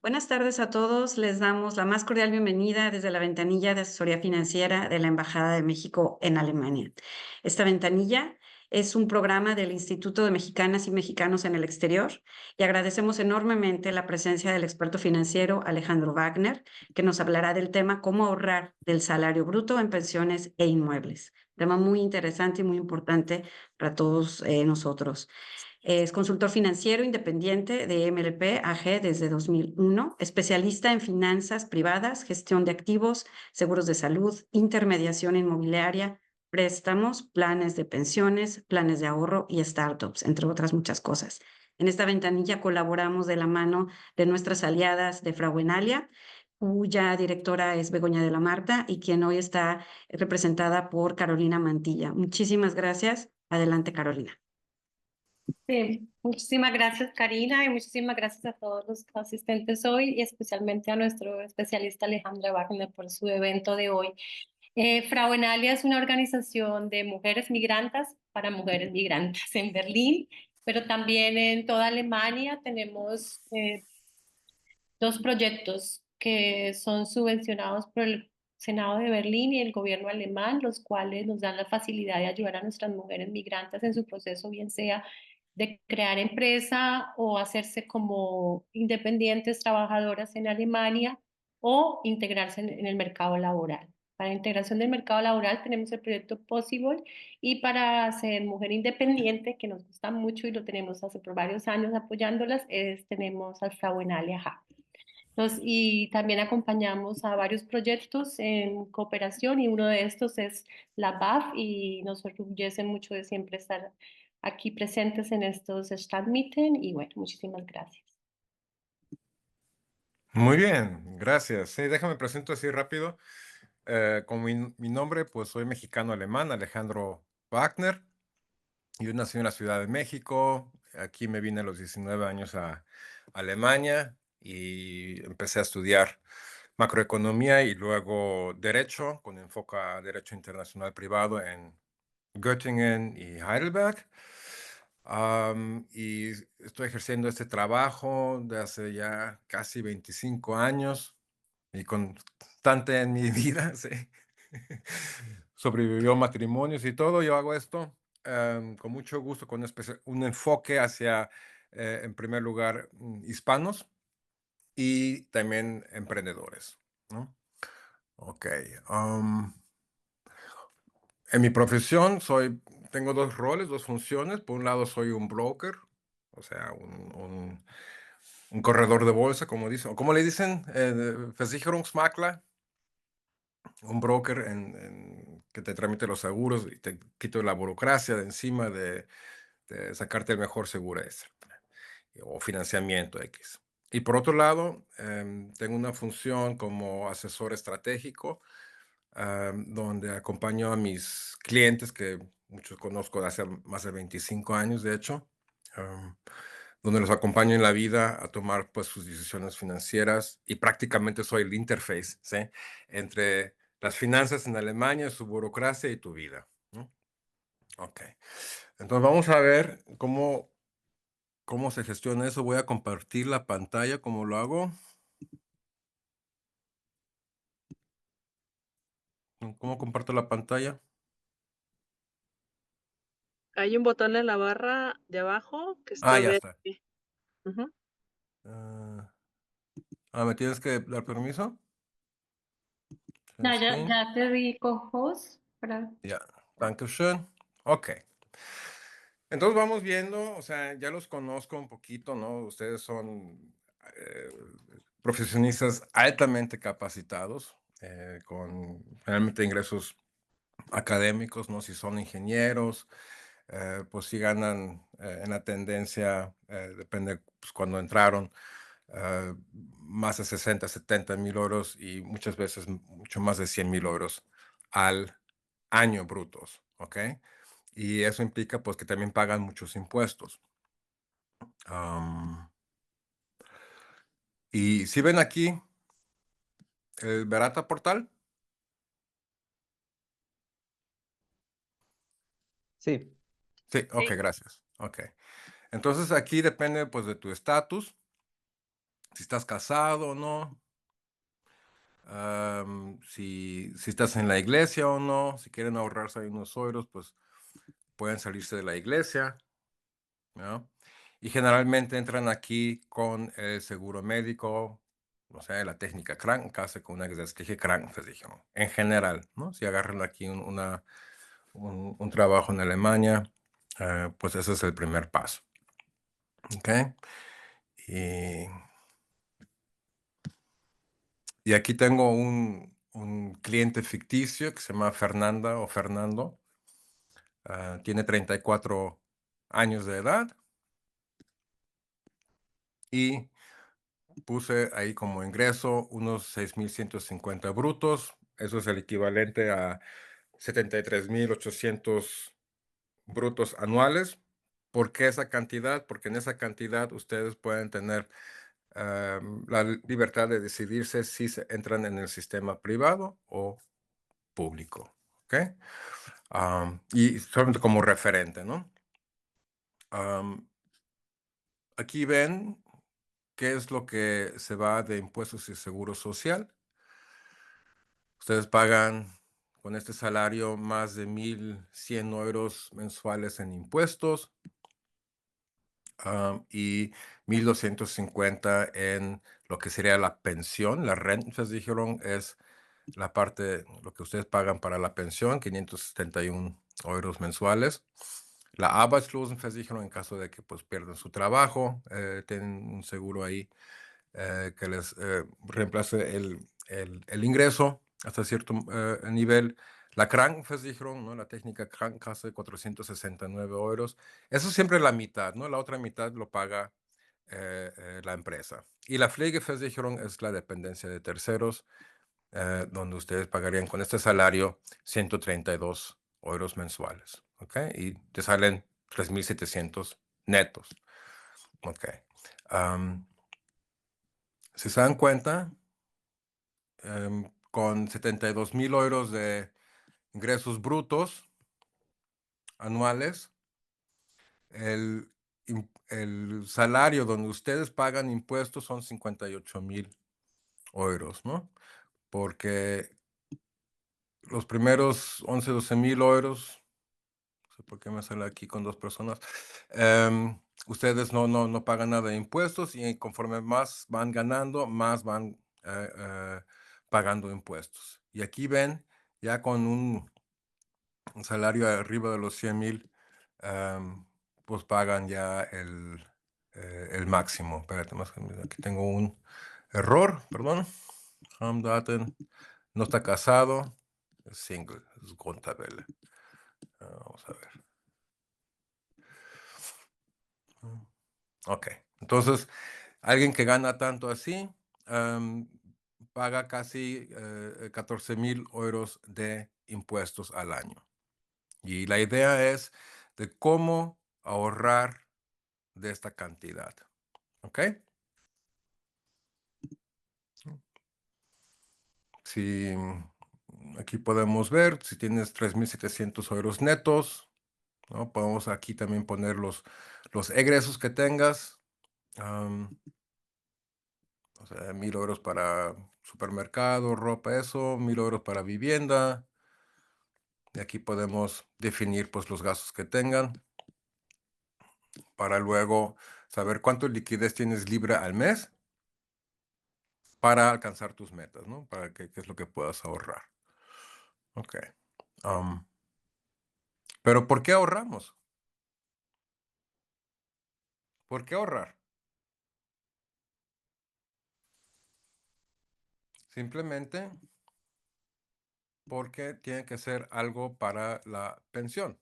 Buenas tardes a todos. Les damos la más cordial bienvenida desde la ventanilla de asesoría financiera de la Embajada de México en Alemania. Esta ventanilla es un programa del Instituto de Mexicanas y Mexicanos en el Exterior y agradecemos enormemente la presencia del experto financiero Alejandro Wagner, que nos hablará del tema cómo ahorrar del salario bruto en pensiones e inmuebles. Tema muy interesante y muy importante para todos nosotros. Es consultor financiero independiente de MLP AG desde 2001, especialista en finanzas privadas, gestión de activos, seguros de salud, intermediación inmobiliaria, préstamos, planes de pensiones, planes de ahorro y startups, entre otras muchas cosas. En esta ventanilla colaboramos de la mano de nuestras aliadas de Frauenalia, cuya directora es Begoña de la Marta y quien hoy está representada por Carolina Mantilla. Muchísimas gracias. Adelante, Carolina. Sí, muchísimas gracias, Karina, y muchísimas gracias a todos los asistentes hoy y especialmente a nuestro especialista Alejandra Wagner por su evento de hoy. Frauenalia es una organización de mujeres migrantes para mujeres migrantes en Berlín, pero también en toda Alemania tenemos dos proyectos que son subvencionados por el Senado de Berlín y el gobierno alemán, los cuales nos dan la facilidad de ayudar a nuestras mujeres migrantes en su proceso, bien sea de crear empresa o hacerse como independientes trabajadoras en Alemania o integrarse en el mercado laboral. Para integración del mercado laboral tenemos el proyecto Possible y para ser mujer independiente, que nos gusta mucho y lo tenemos hace por varios años apoyándolas, tenemos al Frauenalia Hub. Y también acompañamos a varios proyectos en cooperación y uno de estos es la BAF y nos orgullece mucho de siempre estar aquí presentes en estos Stadtmieten y bueno, muchísimas gracias. Muy bien, gracias. Sí, déjame presento así rápido. Con mi nombre, pues soy mexicano-alemán, Alejandro Wagner. Yo nací en la Ciudad de México. Aquí me vine a los 19 años a Alemania y empecé a estudiar macroeconomía y luego derecho, con enfoque a derecho internacional privado en Göttingen y Heidelberg. Y estoy ejerciendo este trabajo de hace ya casi 25 años y constante en mi vida, sí. Sobrevivió matrimonios y todo. Yo hago esto con mucho gusto, con un enfoque hacia, en primer lugar, hispanos y también emprendedores, ¿no? Ok. En mi profesión tengo dos roles, dos funciones. Por un lado, soy un broker, o sea, un corredor de bolsa, como dicen, o como le dicen, Versicherungsmakler, un broker que te tramite los seguros y te quito la burocracia de encima de sacarte el mejor seguro extra o financiamiento X. Y por otro lado, tengo una función como asesor estratégico, donde acompaño a mis clientes, que muchos conozco de hace más de 25 años, de hecho, am, donde los acompaño en la vida a tomar pues sus decisiones financieras y prácticamente soy el interface, ¿sí? Entre las finanzas en Alemania, su burocracia y tu vida, ¿no? Ok. Entonces vamos a ver cómo se gestiona eso. Voy a compartir la pantalla, ¿cómo lo hago? ¿Cómo comparto la pantalla? Hay un botón en la barra de abajo que Ah, está ya verde. está. Ujú. Ah, ¿me tienes que dar permiso? Share Ya, ya, screen. ya te di cojos para... Ya, Dankeschön. Ok. Entonces vamos viendo, o sea, ya los conozco un poquito, ¿no? Ustedes son eh, profesionistas altamente capacitados, con generalmente ingresos académicos, ¿no? Si son ingenieros, pues si ganan en la tendencia, depende pues, cuando entraron, más de 60, 70 mil euros y muchas veces mucho más de 100 mil euros al año brutos, ¿ok? Y eso implica pues que también pagan muchos impuestos. Am, y si ven aquí el Verata Portal, Sí, sí, ok, Sí. gracias. Ok. Entonces aquí depende pues de tu estatus. si estás casado o no, si estás en la iglesia o no, si quieren ahorrarse ahí unos euros, pues pueden salirse de la iglesia, ¿no? Y generalmente entran aquí con el seguro médico, o sea, la técnica Krankenkasse con una gesetzliche Krankenversicherung. En general, ¿no? Si agarran aquí un trabajo en Alemania, pues ese es el primer paso. ¿Ok? Y aquí tengo un cliente ficticio que se llama Fernanda o Fernando. Tiene 34 años de edad. Y puse ahí como ingreso unos 6,150 brutos. Eso es el equivalente a 73,800 brutos anuales. ¿Por qué esa cantidad? Porque en esa cantidad ustedes pueden tener la libertad de decidirse si se entran en el sistema privado o público. ¿Ok? Y solamente como referente, ¿no? Aquí ven qué es lo que se va de impuestos y seguro social. Ustedes pagan con este salario más de 1,100 euros mensuales en impuestos y 1,250 en lo que sería la pensión. La Rentenversicherung es la parte, lo que ustedes pagan para la pensión, 571 euros mensuales. La Arbeitslosenversicherung, en caso de que pues pierdan su trabajo, tienen un seguro ahí que les reemplace el ingreso hasta cierto nivel. La Krankenversicherung, ¿no? La técnica Krankenkasse, 469 euros. Eso es siempre la mitad, ¿no? La otra mitad lo paga la empresa. Y la Pflegeversicherung es la dependencia de terceros, donde ustedes pagarían con este salario 132 euros mensuales. ¿Ok? Y te salen 3,700 netos. Ok. Si se dan cuenta, con 72,000 euros de ingresos brutos anuales, el salario donde ustedes pagan impuestos son 58,000 euros, ¿no? Porque los primeros 11, 12,000 euros, no sé por qué me sale aquí con dos personas, ustedes no pagan nada de impuestos y conforme más van ganando, más van pagando impuestos. Y aquí ven, ya con un salario arriba de los 100,000, pues pagan ya el máximo. Espérate, aquí tengo un error, perdón. Daten no está casado, es single, es Grundtabelle. Vamos a ver. Ok, entonces, alguien que gana tanto así, paga casi 14,000 euros de impuestos al año. Y la idea es de cómo ahorrar de esta cantidad. ¿Ok? Si aquí podemos ver, si tienes 3,700 euros netos, ¿no? Podemos aquí también poner los egresos que tengas. O sea, 1,000 euros para supermercado, ropa, eso, 1,000 euros para vivienda. Y aquí podemos definir pues los gastos que tengan para luego saber cuánto liquidez tienes libre al mes para alcanzar tus metas, ¿no? Para qué es lo que puedas ahorrar. Ok. Pero ¿por qué ahorramos? ¿Por qué ahorrar? Simplemente porque tiene que ser algo para la pensión.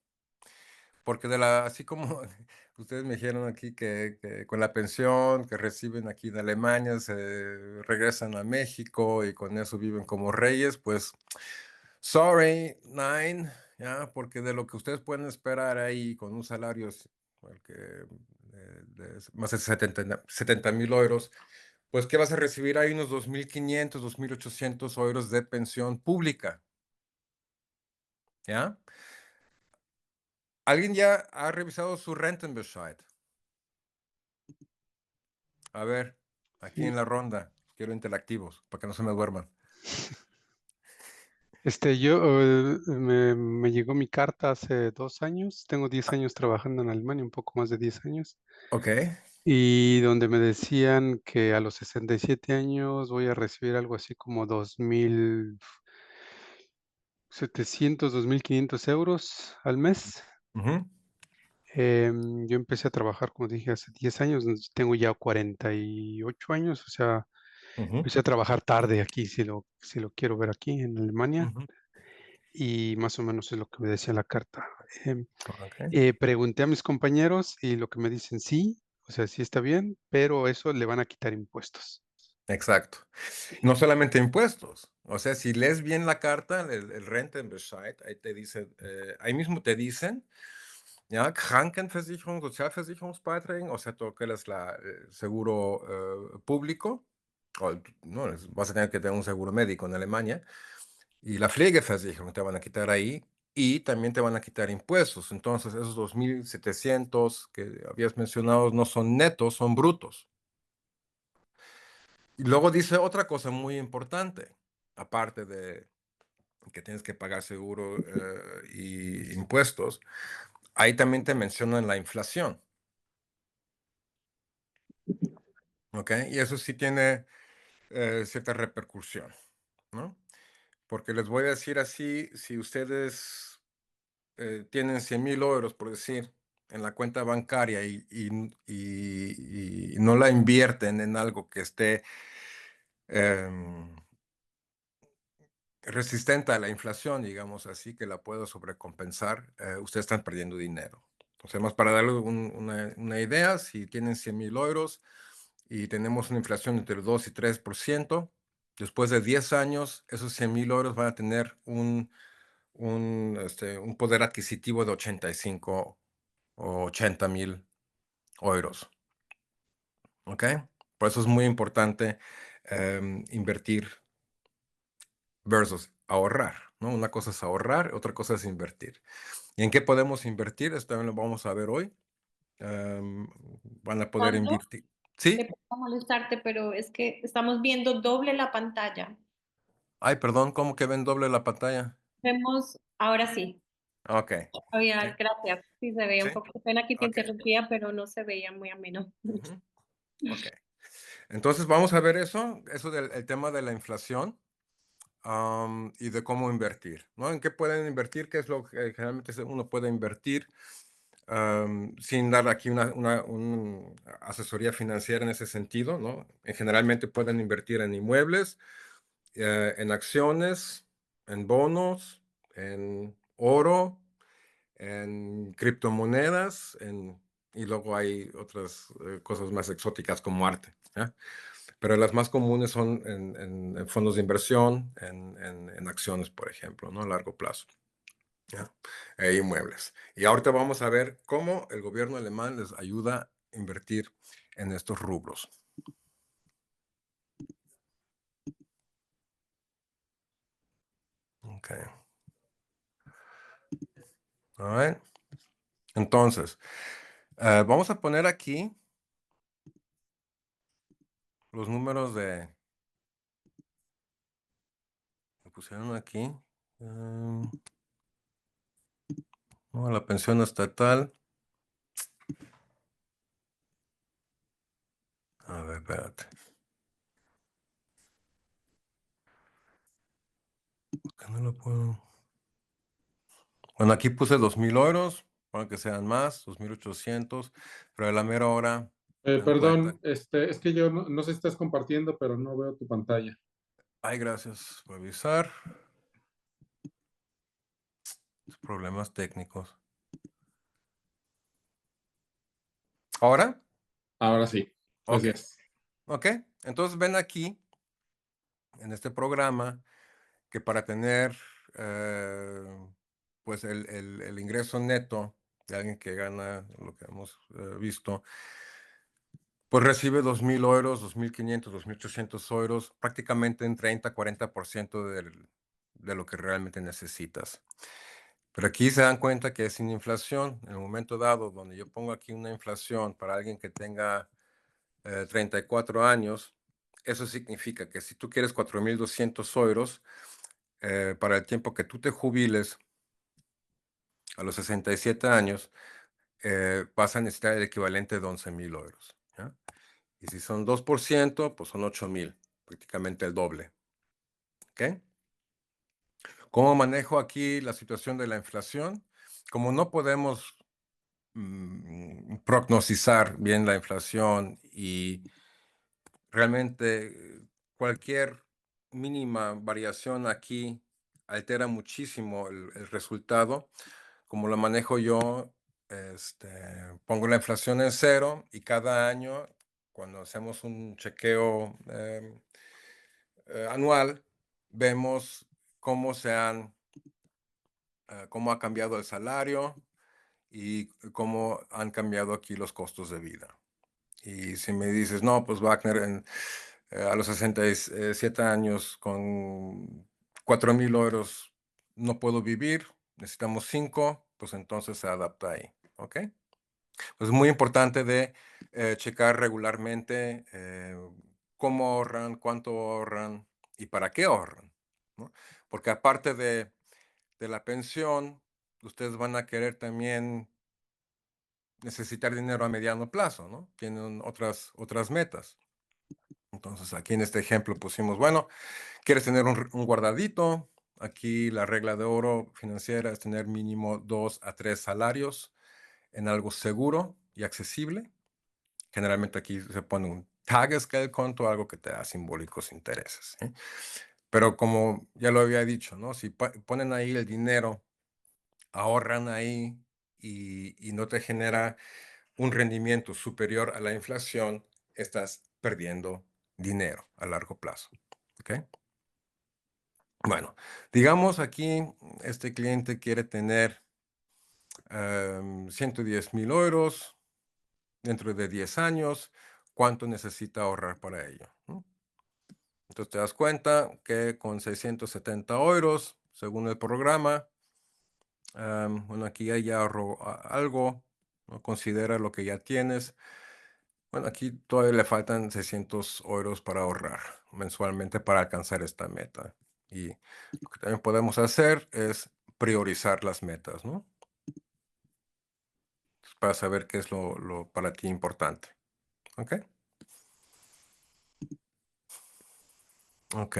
Porque así como ustedes me dijeron aquí que con la pensión que reciben aquí de Alemania se regresan a México y con eso viven como reyes, pues sorry, nine, ya, porque de lo que ustedes pueden esperar ahí con un salario de más de 70,000 euros, pues que vas a recibir ahí unos 2,500, 2,800 euros de pensión pública, ¿ya? ¿Alguien ya ha revisado su Rentenbescheid? A ver, aquí en la ronda. Quiero interactivos para que no se me duerman. Me llegó mi carta hace 2 años. Tengo 10 años trabajando en Alemania, un poco más de 10 años. Ok. Y donde me decían que a los 67 años voy a recibir algo así como 2.700, 2.500 euros al mes. Ujú, Yo empecé a trabajar, como dije, hace 10 años, tengo ya 48 años, o sea, ujú, empecé a trabajar tarde aquí, si lo quiero ver aquí en Alemania, ujú. y más o menos es lo que me decía la carta. Em, Ok. Pregunté a mis compañeros y lo que me dicen, sí, o sea, sí está bien, pero eso le van a quitar impuestos. Exacto. No solamente impuestos. O sea, si lees bien la carta, el Rentenbescheid, ahí te dice, ahí mismo te dicen, ya, Krankenversicherung, Sozialversicherungsbeiträge, o sea, todo que es la seguro público, no, vas a tener que tener un seguro médico en Alemania, y la Pflegeversicherung te van a quitar ahí, y también te van a quitar impuestos. Entonces, esos 2.700 que habías mencionado no son netos, son brutos. Y luego dice otra cosa muy importante, aparte de que tienes que pagar seguro y impuestos, ahí también te mencionan la inflación, ¿ok? Y eso sí tiene cierta repercusión, ¿no? Porque les voy a decir así, si ustedes tienen 100,000 euros, por decir, en la cuenta bancaria y no la invierten en algo que esté em, resistente a la inflación, digamos así, que la pueda sobrecompensar, ustedes están perdiendo dinero. O sea, más para darle una idea, si tienen 100,000 euros y tenemos una inflación entre el 2 y 3%, después de 10 años, esos 100,000 euros van a tener un poder adquisitivo de 85 o 80,000 euros. ¿Ok? Por eso es muy importante invertir versus ahorrar, ¿no? Una cosa es ahorrar, otra cosa es invertir. ¿Y en qué podemos invertir? Esto también lo vamos a ver hoy. Van a poder Sandro, invertir. le ¿Sí? puedo molestarte, pero es que estamos viendo doble la pantalla. Ay, perdón, ¿cómo que ven doble la pantalla? Vemos, ahora sí. Ok. Sí, Javier, gracias. Sí, se veía sí, un poco, pena que te ok. interrumpía, pero no se veía muy ameno. Ujú, ok. Entonces vamos a ver eso del el tema de la inflación y de cómo invertir, ¿no? ¿En qué pueden invertir? ¿Qué es lo que generalmente uno puede invertir? Sin dar aquí una asesoría financiera en ese sentido, ¿no? Generalmente pueden invertir en inmuebles, en acciones, en bonos, en oro, en criptomonedas, y luego hay otras cosas más exóticas como arte, ¿ya? Pero las más comunes son en fondos de inversión, en acciones, por ejemplo, ¿no? A largo plazo. ¿Ya? E inmuebles. Y ahorita vamos a ver cómo el gobierno alemán les ayuda a invertir en estos rubros. Okay. All right. Entonces, vamos a poner aquí los números me pusieron aquí. No, la pensión estatal. A ver, espérate. ¿Por qué no lo puedo? Bueno, aquí puse 2,000 euros, para que sean más, 2,800, pero a la mera hora me doy cuenta. Perdón, es que yo no sé si estás compartiendo, pero no veo tu pantalla. Ay, gracias por avisar. Problemas técnicos. ¿Ahora? Ahora sí, Ok. gracias. Ok. Entonces ven aquí, en este programa, que para tener pues el ingreso neto de alguien que gana lo que hemos visto, pues recibe 2,000 euros, 2,500, 2,800 euros, prácticamente en 30-40% de lo que realmente necesitas. Pero aquí se dan cuenta que es sin inflación. En el momento dado donde yo pongo aquí una inflación para alguien que tenga 34 años, eso significa que si tú quieres 4.200 euros, para el tiempo que tú te jubiles, a los 67 años, vas a necesitar el equivalente de 11.000 euros. ¿Ya? Y si son 2%, pues son 8.000, prácticamente el doble. ¿Ok? ¿Cómo manejo aquí la situación de la inflación? Como no podemos prognosticar bien la inflación y realmente cualquier mínima variación aquí altera muchísimo el resultado. Como lo manejo yo, pongo la inflación en cero y cada año, cuando hacemos un chequeo anual, vemos cómo cómo ha cambiado el salario y cómo han cambiado aquí los costos de vida. Y si me dices, no, pues Wagner, a los 67 años con 4.000 euros no puedo vivir, necesitamos 5, pues entonces se adapta ahí, ¿ok? Pues es muy importante de checar regularmente cómo ahorran, cuánto ahorran y para qué ahorran, ¿no? Porque aparte de la pensión, ustedes van a querer también necesitar dinero a mediano plazo, ¿no? Tienen otras metas. Entonces, aquí en este ejemplo pusimos, bueno, quieres tener un guardadito. Aquí la regla de oro financiera es tener mínimo 2 a 3 salarios en algo seguro y accesible. Generalmente aquí se pone un tagesgeldkonto, algo que te da simbólicos intereses. Pero como ya lo había dicho, ¿no? Si ponen ahí el dinero, ahorran ahí y no te genera un rendimiento superior a la inflación, estás perdiendo dinero a largo plazo. ¿Ok? Bueno, digamos aquí este cliente quiere tener 110.000 euros dentro de 10 años. ¿Cuánto necesita ahorrar para ello? Entonces te das cuenta que con 670 euros, según el programa, bueno, aquí ya ahorró algo, ¿no? Considera lo que ya tienes. Bueno, aquí todavía le faltan 600 euros para ahorrar mensualmente para alcanzar esta meta. Y lo que también podemos hacer es priorizar las metas, ¿no? Para saber qué es lo para ti importante. ¿Ok? Ok.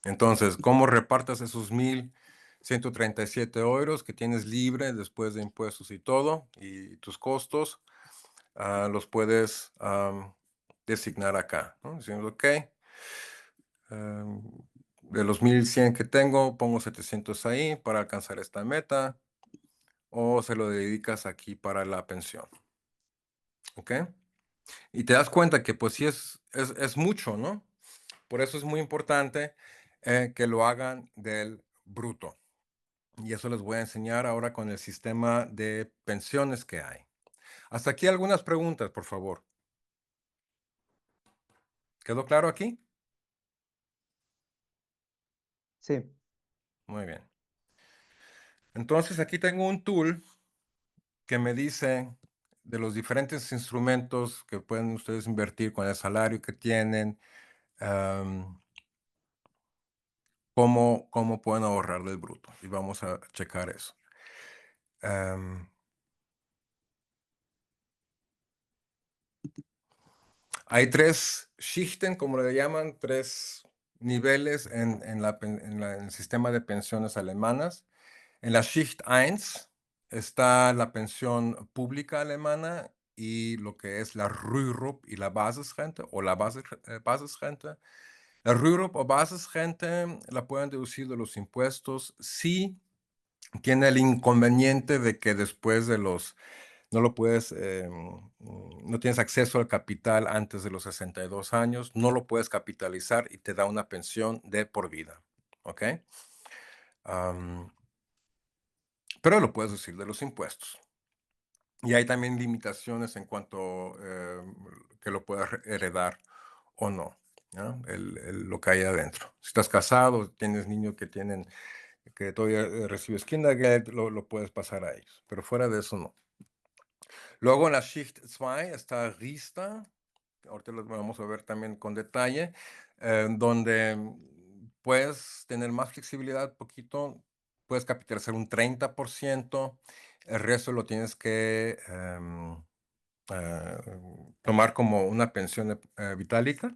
Entonces, ¿cómo repartas esos 1.137 euros que tienes libre después de impuestos y todo, y tus costos? Los puedes designar acá, ¿no? Decimos, ok, de los 1.100 que tengo, pongo 700 ahí para alcanzar esta meta, o se lo dedicas aquí para la pensión, ¿ok? Y te das cuenta que pues sí es mucho, ¿no? Por eso es muy importante que lo hagan del bruto. Y eso les voy a enseñar ahora con el sistema de pensiones que hay. Hasta aquí algunas preguntas, por favor. ¿Quedó claro aquí? Sí, Muy bien. Entonces aquí tengo un tool que me dice de los diferentes instrumentos que pueden ustedes invertir con el salario que tienen, cómo pueden ahorrar del bruto. Y vamos a checar eso. Hay 3 Schichten, como le llaman, 3 niveles en el sistema de pensiones alemanas. En la Schicht 1 está la pensión pública alemana y lo que es la Rürup y la Basisrente o la Basisrente. La Rürup o Basisrente la pueden deducir de los impuestos si tiene el inconveniente de que después de no lo puedes, no tienes acceso al capital antes de los 62 años, no lo puedes capitalizar y te da una pensión de por vida, ¿ok? Pero lo puedes decir de los impuestos. Y hay también limitaciones en cuanto que lo puedas heredar o no, ¿no? Lo que hay adentro. Si estás casado, tienes niños que todavía recibes Kindergeld, lo puedes pasar a ellos, pero fuera de eso no. Luego en la Schicht 2 está Riester, ahorita lo vamos a ver también con detalle, donde puedes tener más flexibilidad, poquito, puedes capitalizar un 30%, el resto lo tienes que tomar como una pensión vitálica.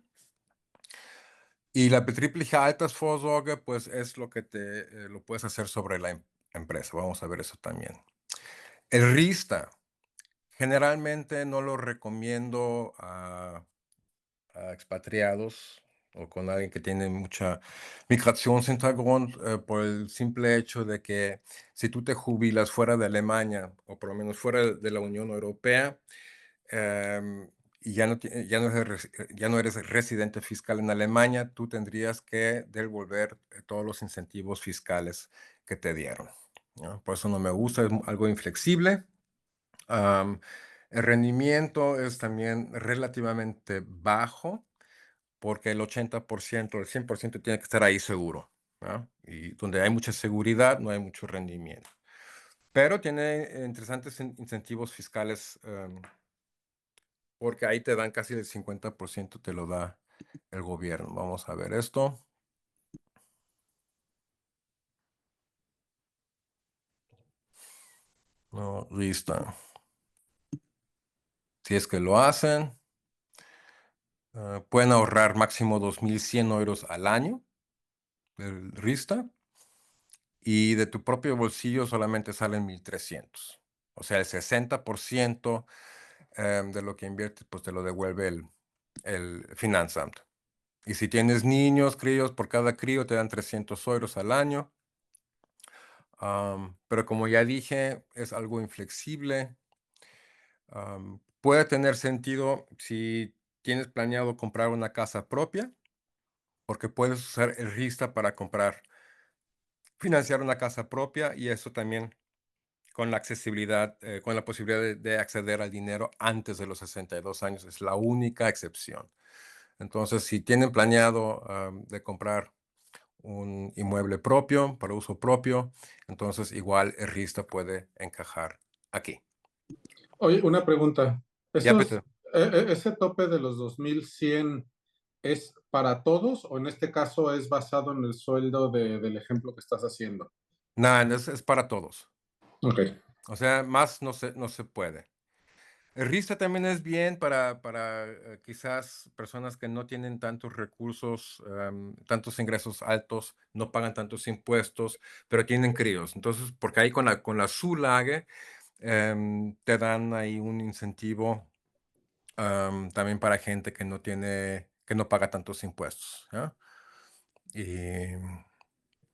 Y la betriebliche Altersvorsorge, pues es lo que lo puedes hacer sobre la empresa. Vamos a ver eso también. El RISTA, generalmente no lo recomiendo a expatriados o con alguien que tiene mucha Migrationshintergrund, por el simple hecho de que si tú te jubilas fuera de Alemania o por lo menos fuera de la Unión Europea, y ya no eres residente fiscal en Alemania, tú tendrías que devolver todos los incentivos fiscales que te dieron, ¿no? Por eso no me gusta, es algo inflexible. El rendimiento es también relativamente bajo porque el 80%, el 100% tiene que estar ahí seguro, ¿no? Y donde hay mucha seguridad, no hay mucho rendimiento. Pero tiene interesantes incentivos fiscales, porque ahí te dan casi el 50%, te lo da el gobierno. Vamos a ver esto. No, listo. Si es que lo hacen, pueden ahorrar máximo 2.100 euros al año del RISTA y de tu propio bolsillo solamente salen 1.300. O sea, el 60% de lo que inviertes, pues te lo devuelve el Finanzamt. Y si tienes niños, críos, por cada crío te dan 300 euros al año. Pero como ya dije, es algo inflexible. Puede tener sentido si tienes planeado comprar una casa propia, porque puedes usar el RISTA para financiar una casa propia y eso también con la accesibilidad, con la posibilidad de acceder al dinero antes de los 62 años. Es la única excepción. Entonces, si tienen planeado de comprar un inmueble propio, para uso propio, entonces igual el RISTA puede encajar aquí. Oye, una pregunta. Ya, bitte. ¿Ese tope de los 2.100 es para todos o en este caso es basado en el sueldo del ejemplo que estás haciendo? Nada, es para todos. Ok. O sea, más no se puede. El RISTA también es bien para quizás personas que no tienen tantos recursos, tantos ingresos altos, no pagan tantos impuestos, pero tienen críos. Entonces, porque ahí con la Zulage te dan ahí un incentivo también para gente que no paga tantos impuestos, ¿ya?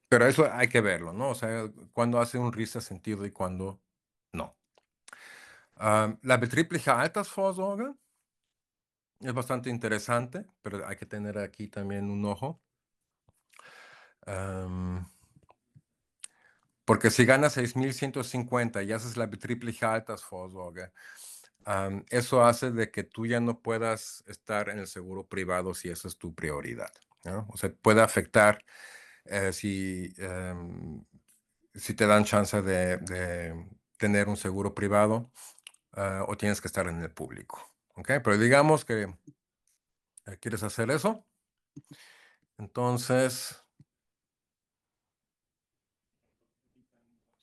Pero eso hay que verlo, ¿no? O sea, cuando hace un RISTA sentido y cuando no. La betriebliche Altersvorsorge es bastante interesante, pero hay que tener aquí también un ojo. Porque si ganas 6.150 y haces la betriebliche Altersvorsorge, eso hace de que tú ya no puedas estar en el seguro privado si esa es tu prioridad, ¿no? O sea, puede afectar si te dan chance de tener un seguro privado o tienes que estar en el público, ¿ok? Pero digamos que quieres hacer eso, entonces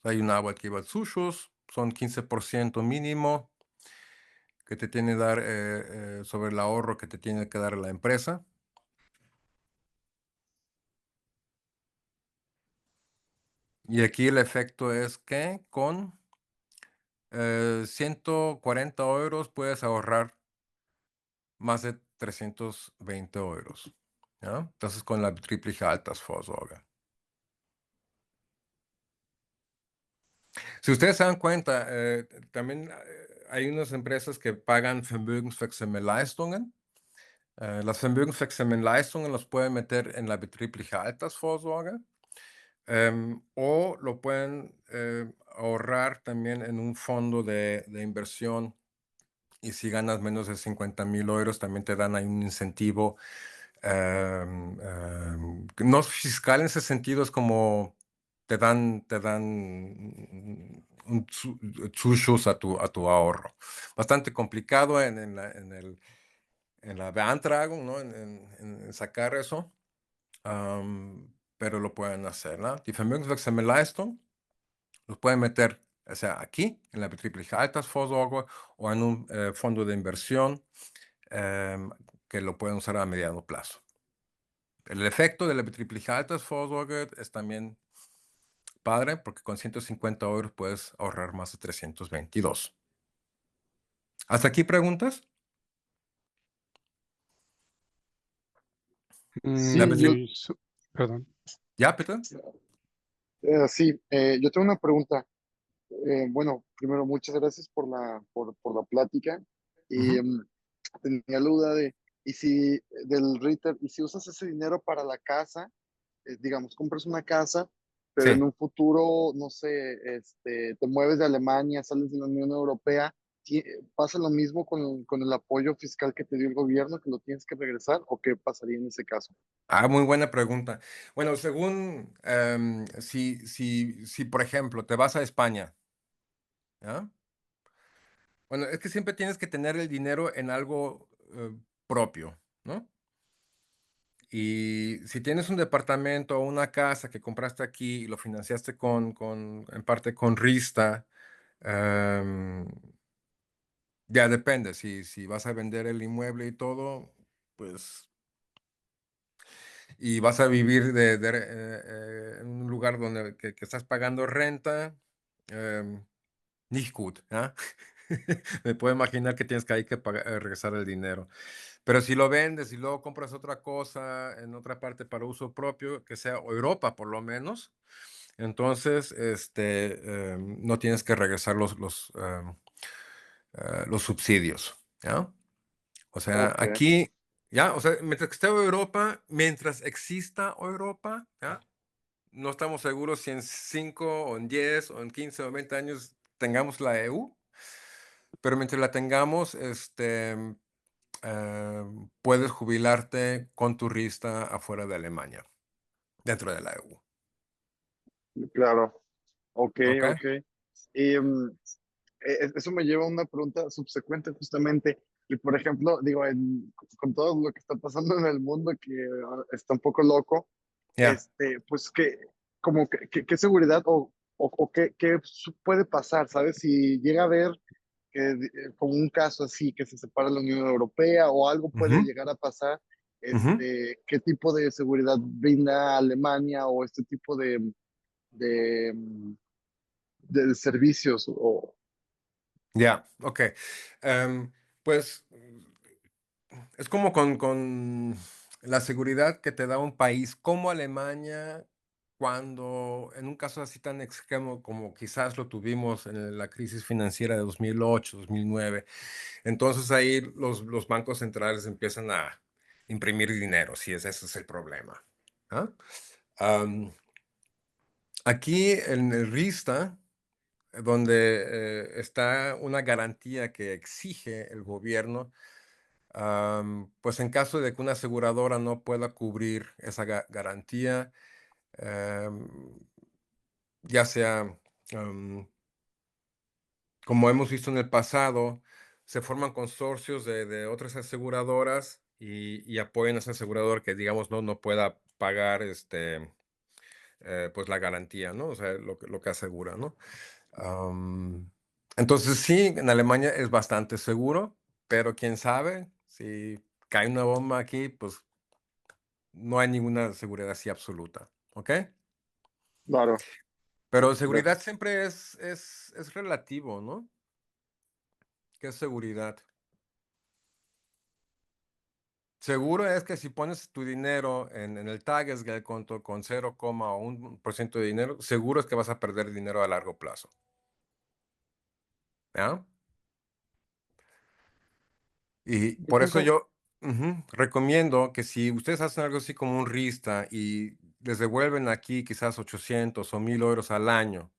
hay un Arbeitgeberzuschuss, son 15% mínimo que te tiene que dar sobre el ahorro que te tiene que dar la empresa. Y aquí el efecto es que con 140 euros puedes ahorrar más de 320 euros, ¿ya? Entonces con la betriebliche Altersvorsorge. Si ustedes se dan cuenta, también hay unas empresas que pagan vermögenswirksame Leistungen. Las vermögenswirksamen Leistungen los pueden meter en la betriebliche Altersvorsorge, o lo pueden ahorrar también en un fondo de inversión. Y si ganas menos de 50.000 euros, también te dan ahí un incentivo, no fiscal en ese sentido, es como te dan Zuschuss a tu ahorro. Bastante complicado en la Beantragung, ¿no? En sacar eso, pero lo pueden hacer, ¿no? Die vermögenswirksame Leistung los pueden meter, o sea, aquí, en la betriebliche Altersvorsorge o en un fondo de inversión que lo pueden usar a mediano plazo. El efecto de la betriebliche Altersvorsorge es también padre porque con 150 € puedes ahorrar más de 322. ¿Hasta aquí preguntas? La betrie- Perdón. ¿Ya, Peter? Sí, yo tengo una pregunta. Bueno, primero, muchas gracias por la plática. Y Ujú. tenía la duda y si del Ritter, y si usas ese dinero para la casa, digamos, compras una casa, pero en Sí. un futuro, no sé, te mueves de Alemania, sales de la Unión Europea, ¿pasa lo mismo con el apoyo fiscal que te dio el gobierno, que lo tienes que regresar, o qué pasaría en ese caso? Muy buena pregunta. Bueno, según, si, por ejemplo, te vas a España, ¿ya? Bueno, es que siempre tienes que tener el dinero en algo propio, ¿no? Y si tienes un departamento o una casa que compraste aquí y lo financiaste en parte con Rista, ya depende. Si vas a vender el inmueble y todo, pues, y vas a vivir en un lugar donde que estás pagando renta, nicht gut, ¿ah? Me puedo imaginar que tienes que ahí que regresar el dinero. Pero si lo vendes y luego compras otra cosa en otra parte para uso propio, que sea Europa por lo menos, entonces no tienes que regresar los subsidios, ¿ya? O sea, Ok, aquí, ya, o sea, mientras que esté Europa, mientras exista Europa, ¿ya? No estamos seguros si en 5 o en 10 o en 15 o 20 años tengamos la EU, pero mientras la tengamos, puedes jubilarte con tu Rista afuera de Alemania, dentro de la EU. claro. Ok, ¿Ok? ok. Y eso me lleva a una pregunta subsecuente justamente. Y por ejemplo, digo, con todo lo que está pasando en el mundo, que está un poco loco, Ya. pues como qué seguridad o qué puede pasar, ¿sabes? Si llega a haber como un caso así, que se separa la Unión Europea o algo puede Ujú, llegar a pasar, ujú. ¿qué tipo de seguridad brinda Alemania o este tipo de, de servicios? Ya, ok. Pues es como con la seguridad que te da un país como Alemania cuando en un caso así tan extremo como quizás lo tuvimos en la crisis financiera de 2008, 2009, entonces ahí los bancos centrales empiezan a imprimir dinero, si ese es el problema. ¿Ah? Am, Aquí en el RISTA, donde está una garantía que exige el gobierno, pues en caso de que una aseguradora no pueda cubrir esa garantía, em, ya sea, como hemos visto en el pasado, se forman consorcios de otras aseguradoras y apoyan a ese asegurador que, digamos, no pueda pagar pues la garantía, ¿no? O sea, lo que asegura, ¿no? Am, entonces sí, en Alemania es bastante seguro, pero quién sabe, si cae una bomba aquí, pues no hay ninguna seguridad así absoluta, ¿ok? Claro, Pero ya. seguridad siempre es relativo, ¿no? ¿Qué es seguridad? Seguro es que si pones tu dinero en el Tagesgeldkonto con 0,1% de dinero, seguro es que vas a perder dinero a largo plazo, ¿ya? Y Yo por creo eso que, yo recomiendo que si ustedes hacen algo así como un Rista y les devuelven aquí quizás 800 o 1000 € al año,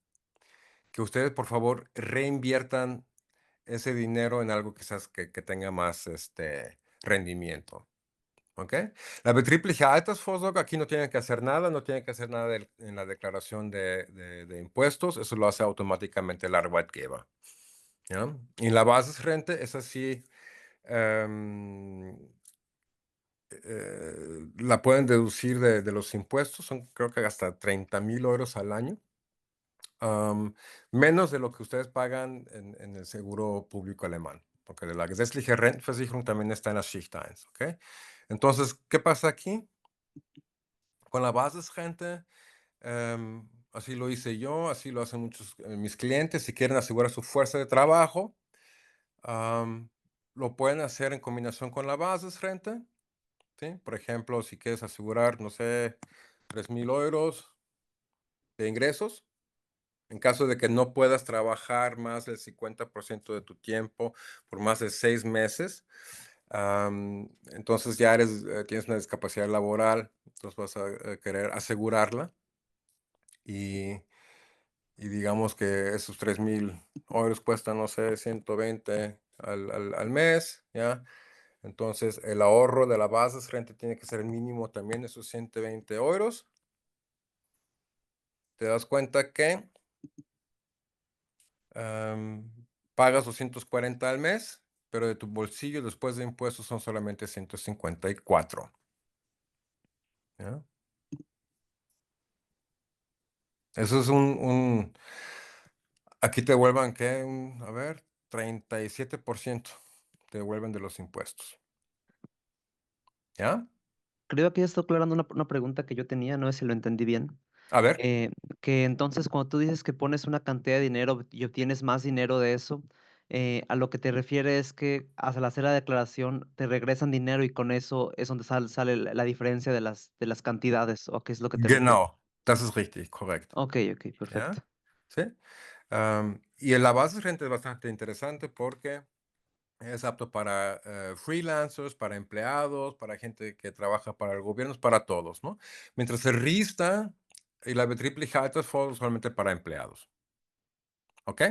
que ustedes por favor reinviertan ese dinero en algo quizás que tenga más rendimiento. ¿Ok? La betriebliche Altersvorsorge, aquí no tienen que hacer nada, no tienen que hacer nada en la declaración de impuestos, eso lo hace automáticamente el Arbeitgeber. ¿Ya? Y la Basisrente es así, la pueden deducir de los impuestos, son creo que hasta 30.000 euros al año, menos de lo que ustedes pagan en el seguro público alemán, porque la gesetzliche Rentenversicherung también está en la Schicht 1, ¿ok? Entonces, ¿qué pasa aquí? Con la Basisrente, así lo hice yo, así lo hacen muchos mis clientes, si quieren asegurar su fuerza de trabajo, lo pueden hacer en combinación con la Basisrente, ¿sí? Por ejemplo, si quieres asegurar, no sé, 3.000 euros de ingresos, en caso de que no puedas trabajar más del 50% de tu tiempo por más de 6 meses, entonces ya tienes una discapacidad laboral, entonces vas a querer asegurarla y digamos que esos 3.000 euros cuestan, no sé, 120 al mes, ¿ya? Entonces el ahorro de la Basisrente tiene que ser el mínimo también, esos 120 euros. Te das cuenta que pagas 240 al mes, pero de tu bolsillo después de impuestos son solamente 154. ¿Ya? Eso es aquí te devuelvan, ¿qué? A ver, 37% te devuelven de los impuestos. ¿Ya? Creo que ya estoy aclarando una pregunta que yo tenía, no sé si lo entendí bien. A ver, Que entonces cuando tú dices que pones una cantidad de dinero y obtienes más dinero de eso, a lo que te refieres es que al hacer la declaración te regresan dinero y con eso es donde sale la diferencia de las cantidades, ¿o qué es lo que te refieres? genau, das ist richtig, korrekt. Ok, ¿Ya? perfecto. ¿Sí? Y la Basisrente es bastante interesante porque es apto para freelancers, para empleados, para gente que trabaja para el gobierno, es para todos, ¿no? Mientras el RISTA y la betriebliche Altersvorsorge solamente para empleados. ¿Ok?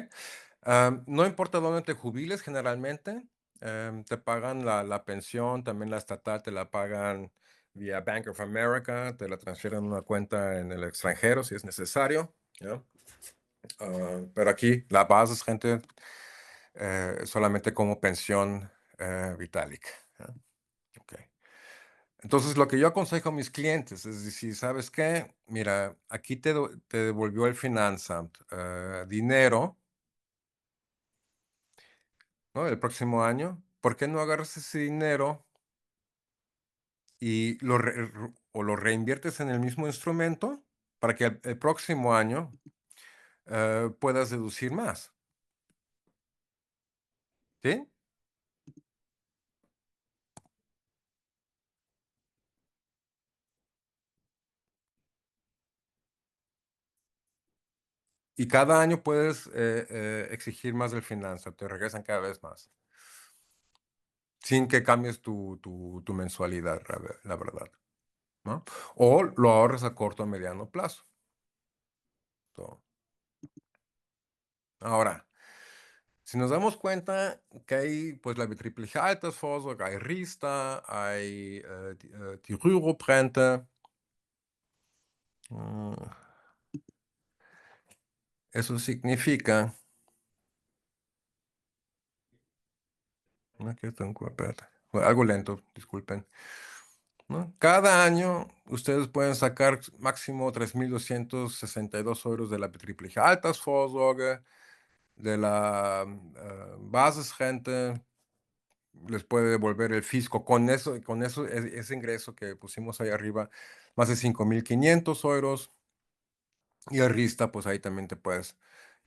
No importa dónde te jubiles, generalmente te pagan la pensión, también la estatal te la pagan vía Bank of America, te la transfieren a una cuenta en el extranjero si es necesario. ¿Ya? Pero aquí la Basisrente solamente como pensión vitálica. ¿Ya? Ok. Entonces, lo que yo aconsejo a mis clientes es decir, ¿sabes qué? Mira, aquí te devolvió el Finanzamt dinero, ¿no? El próximo año. ¿Por qué no agarras ese dinero y lo reinviertes en el mismo instrumento para que el próximo año puedas deducir más? ¿Sí? Y cada año puedes exigir más del Finanzamt, te regresan cada vez más. Sin que cambies tu mensualidad, la verdad, ¿no? O lo ahorres a corto o mediano plazo. So, ahora, si nos damos cuenta que hay, pues, la betriebliche Altersvorsorge, hay RISTA, hay die Rürup-Rente. Eso significa aquí tengo, espérate, algo lento, disculpen. ¿No? Cada año ustedes pueden sacar máximo 3.262 euros de la betriebliche Altersvorsorge, de la Basisrente, les puede devolver el fisco. Con eso, ese ingreso que pusimos ahí arriba, más de 5.500 euros. Y el RISTA, pues ahí también te puedes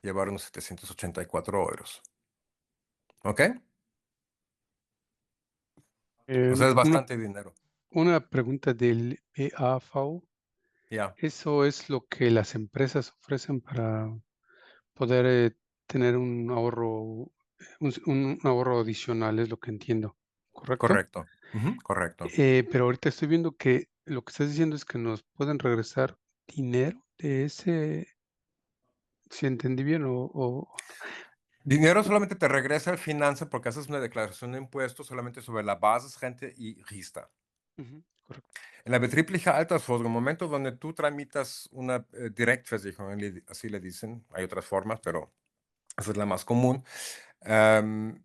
llevar unos 784 euros. ¿Ok? O sea, es bastante dinero. Una pregunta del BAV. Ya. ¿Eso es lo que las empresas ofrecen para poder tener un ahorro, un ahorro adicional, es lo que entiendo, ¿correcto? Correcto. Correcto. Pero ahorita estoy viendo que lo que estás diciendo es que nos pueden regresar dinero de ese, si entendí bien o Dinero solamente te regresa al finanza porque haces una declaración de impuestos solamente sobre la Basisrente y RISTA. Correcto. En la betriebliche Altersvorsorge, el momento donde tú tramitas una Direktversicherung, así le dicen, hay otras formas, pero esa es la más común, em,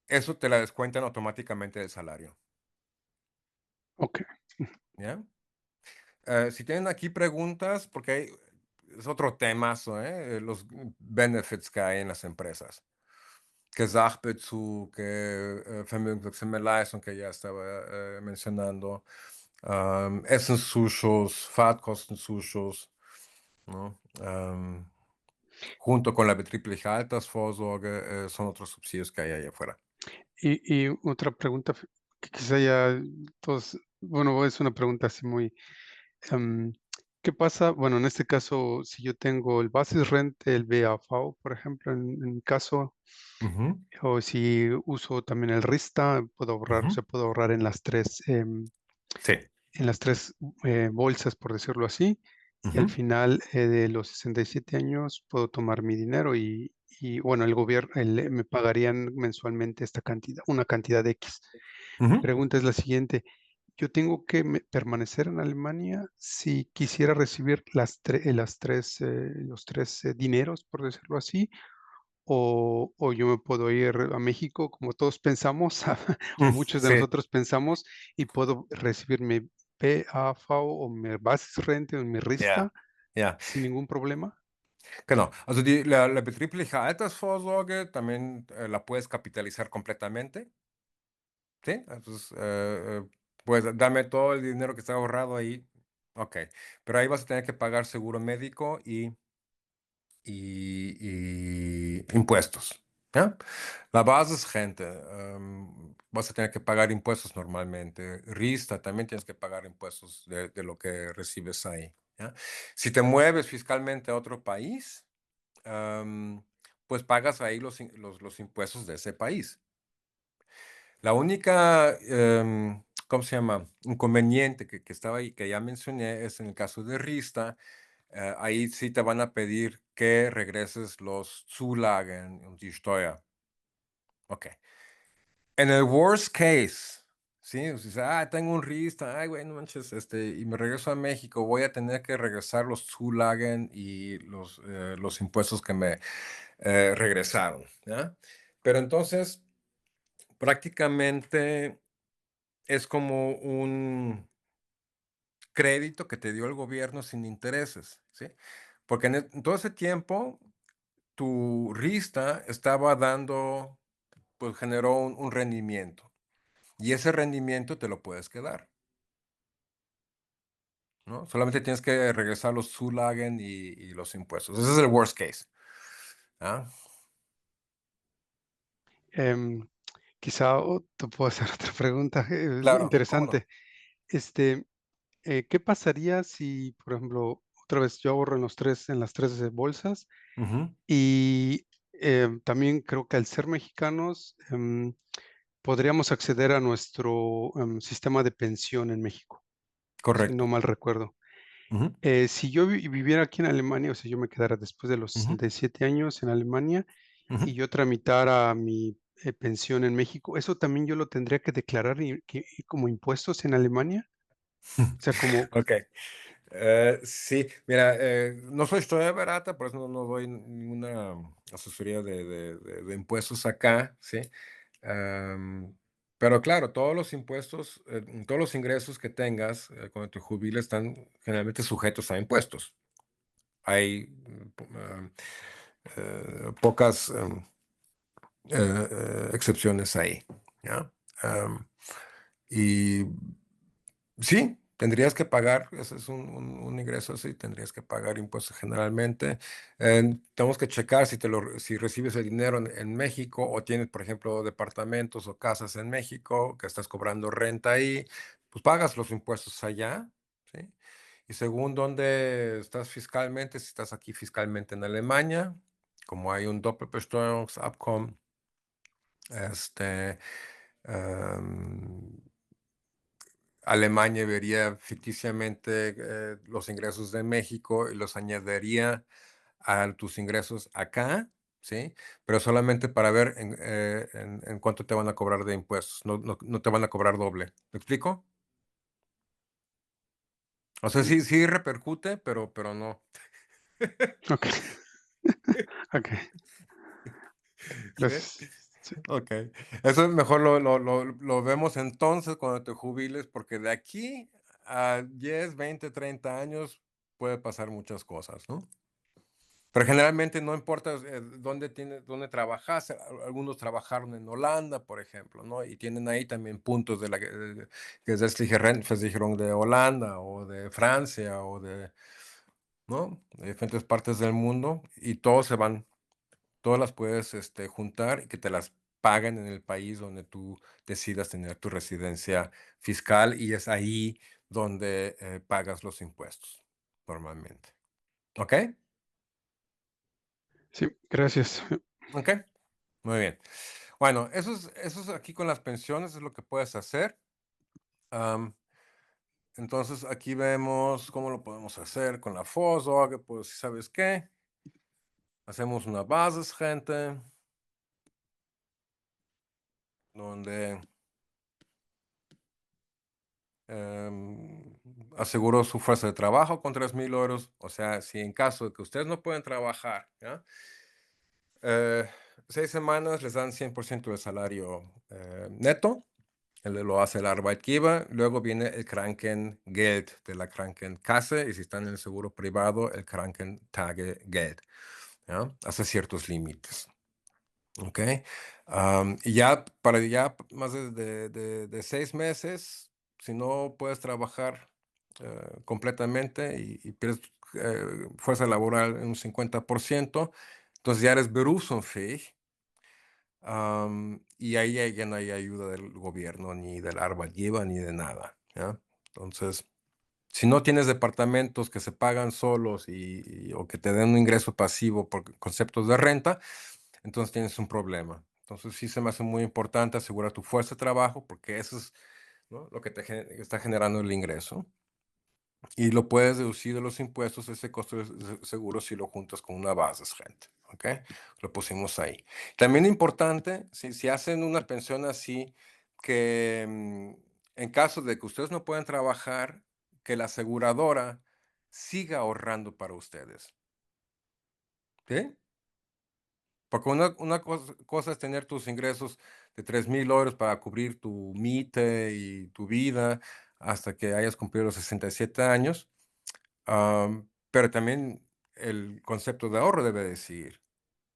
eso te la descuentan automáticamente del salario, Ok. ¿ya? Si tienen aquí preguntas, porque es otro temazo, los benefits que hay en las empresas. Que Sachbezug, que vermögenswirksame Leistung, que ya estaba mencionando, Essenszuschuss, Fahrtkostenzuschuss, ¿no? Junto con la betriebliche Altersvorsorge, son otros subsidios que hay allá afuera. Y otra pregunta que quizá ya todos, bueno, es una pregunta así muy, em, ¿qué pasa? Bueno, en este caso, si yo tengo el Basisrente, el BAV, por ejemplo, en mi caso, Ujú, o si uso también el RISTA, puedo ahorrar, ujú. se puede ahorrar Sí. en las tres bolsas, por decirlo así, y al Ujú, final de los 67 años puedo tomar mi dinero y bueno, el gobierno me pagarían mensualmente esta cantidad, una cantidad X. Mi ujú. pregunta es la siguiente, ¿yo tengo que permanecer en Alemania si quisiera recibir los tres dineros, por decirlo así? O yo me puedo ir a México, como todos pensamos, o muchos de Sí, nosotros pensamos, y puedo recibir mi BAV o mi Basisrente o mi ja, RISTA ja. sin ningún problema. Genau. Also la betriebliche Altersvorsorge también la puedes capitalizar completamente. Sí, entonces, pues dame todo el dinero que está ahorrado ahí. Ok, pero ahí vas a tener que pagar seguro médico y impuestos. ¿Ya? La Basisrente, vas a tener que pagar impuestos normalmente. RISTA, también tienes que pagar impuestos de lo que recibes ahí. ¿Ya? Si te mueves fiscalmente a otro país, pues pagas ahí los impuestos de ese país. La única, ¿cómo se llama? Inconveniente que estaba ahí, que ya mencioné, es en el caso de Rista, ahí sí te van a pedir que regreses los Zulagen und die Steuer. Ok. En el worst case, ¿sí? O sea, tengo un Rista, ay, güey, no manches, y me regreso a México, voy a tener que regresar los Zulagen y los impuestos que me regresaron, ¿ya? Pero entonces, prácticamente es como un crédito que te dio el gobierno sin intereses, ¿sí? Porque en todo ese tiempo, tu RISTA estaba dando, pues generó un rendimiento. Y ese rendimiento te lo puedes quedar, ¿no? Solamente tienes que regresar los Zulagen y los impuestos. Ese es el worst case. ¿Ah? Em, Quizá te puedo hacer otra pregunta Claro, ¿cómo no? interesante. Este, ¿Qué pasaría si, por ejemplo, otra vez yo ahorro en las tres bolsas Ujú, y también creo que al ser mexicanos podríamos acceder a nuestro sistema de pensión en México, si no correcto. mal recuerdo. Ujú, Si yo viviera aquí en Alemania, o sea, yo me quedara después de los ujú, 67 años en Alemania ujú. y yo tramitara mi pensión en México, ¿eso también yo lo tendría que declarar y como impuestos en Alemania? O sea, como, Ok. Sí, mira, no soy barata, por eso no doy ninguna asesoría de impuestos acá, ¿sí? Am, pero claro, todos los impuestos, todos los ingresos que tengas cuando te jubiles están generalmente sujetos a impuestos. Hay pocas excepciones ahí, ¿ya? Y sí, tendrías que pagar, ese es un ingreso así, tendrías que pagar impuestos generalmente. Tenemos que checar si recibes el dinero en México o tienes, por ejemplo, departamentos o casas en México, que estás cobrando renta ahí, pues pagas los impuestos allá, ¿sí? Y según dónde estás fiscalmente, si estás aquí fiscalmente en Alemania, como hay un Doppelbesteuerungsabkommen, este, em, Alemania vería ficticiamente los ingresos de México y los añadiría a tus ingresos acá, ¿sí? Pero solamente para ver en cuánto te van a cobrar de impuestos. No te van a cobrar doble. ¿Me explico? O sea, sí repercute, pero no. Ok. Ok, ¿Sí? gracias. Sí. Ok. Eso mejor lo vemos entonces cuando te jubiles, porque de aquí a 10, 20, 30 años puede pasar muchas cosas, ¿no? Pero generalmente no importa dónde trabajas. Algunos trabajaron en Holanda, por ejemplo, ¿no? Y tienen ahí también puntos de la gesetzliche Rentenversicherung de Holanda o de Francia o ¿no? De diferentes partes del mundo, y todas las puedes juntar y que te las paguen en el país donde tú decidas tener tu residencia fiscal, y es ahí donde pagas los impuestos normalmente. ¿Ok? Sí, gracias. ¿Ok? Muy bien. Bueno, eso es aquí con las pensiones, es lo que puedes hacer. Am, entonces, aquí vemos cómo lo podemos hacer con la Vorsorge. Pues, ¿sabes qué? Hacemos una Basisrente, donde aseguró su fuerza de trabajo con 3,000 euros. O sea, si en caso de que ustedes no pueden trabajar, ¿ya? 6 semanas les dan 100% del salario neto. Lo hace el Arbeitgeber. Luego viene el Krankengeld de la Krankenkasse, y si están en el seguro privado, el Krankentagegeld, ¿ya? Hace ciertos límites. ¿Ok? Y ya para más de 6 meses, si no puedes trabajar completamente y pierdes fuerza laboral en un 50%, entonces ya eres berufsunfähig. Y ahí ya no hay ayuda del gobierno, ni del Arbeitgeber, ni de nada, ¿ya? Entonces, si no tienes departamentos que se pagan solos o que te den un ingreso pasivo por conceptos de renta, entonces tienes un problema. Entonces sí se me hace muy importante asegurar tu fuerza de trabajo, porque eso es, ¿no?, lo que está generando el ingreso. Y lo puedes deducir de los impuestos, ese costo de seguro, si lo juntas con una Basisrente. ¿Ok? Lo pusimos ahí. También importante, si hacen una pensión así, que en caso de que ustedes no puedan trabajar, que la aseguradora siga ahorrando para ustedes. ¿Sí? Porque una cosa es tener tus ingresos de 3,000 euros para cubrir tu MITE y tu vida hasta que hayas cumplido los 67 años. Pero también el concepto de ahorro debe decir,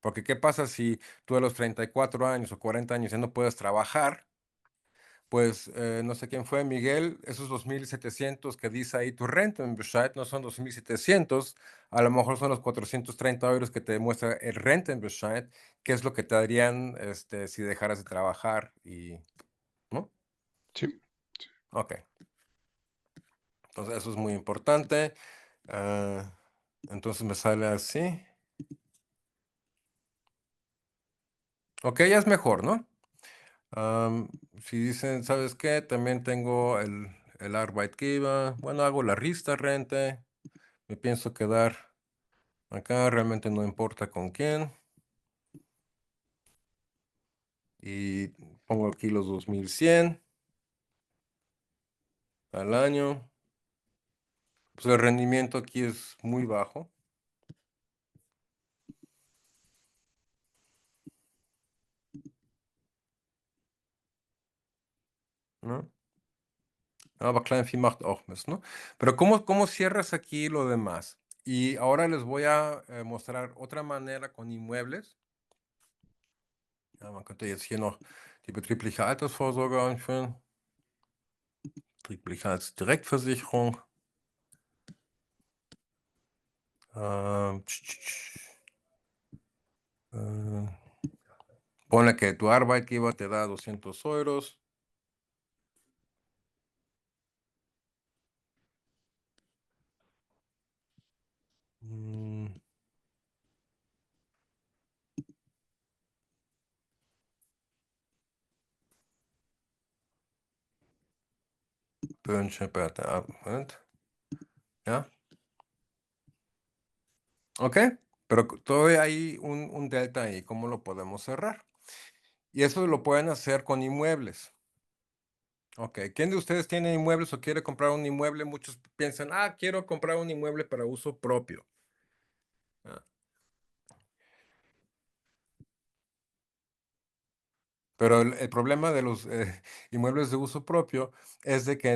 porque ¿qué pasa si tú a los 34 años o 40 años ya no puedes trabajar? Pues no sé quién fue, Miguel, esos 2,700 que dice ahí tu renta en Bescheid no son 2,700, a lo mejor son los 430 euros que te demuestra el renta en Bescheid, que es lo que te darían si dejaras de trabajar, ¿no? Sí. Ok. Entonces eso es muy importante. Entonces me sale así. Ok, ya es mejor, ¿no? Si dicen, ¿sabes qué? También tengo el Arbeitgeber. Bueno, hago la Riester-Rente. Me pienso quedar acá, realmente no importa con quién. Y pongo aquí los 2,100 al año. Pues el rendimiento aquí es muy bajo, ¿no? Aber Kleinvieh macht auch Mist, ¿no? Pero ¿cómo cierras aquí lo demás? Y ahora les voy a mostrar otra manera con inmuebles. Ja, man könnte jetzt hier noch die betriebliche Altersvorsorge einführen. Betriebliche äh, ponle que tu Arbeitgeber te da 200 euros. Mm, espérate, moment. ¿Ya? ¿Ok? Pero todavía hay un delta ahí, ¿cómo lo podemos cerrar? Y eso lo pueden hacer con inmuebles. Ok, ¿quién de ustedes tiene inmuebles o quiere comprar un inmueble? Muchos piensan, quiero comprar un inmueble para uso propio. Ah. Pero el problema de los inmuebles de uso propio es de que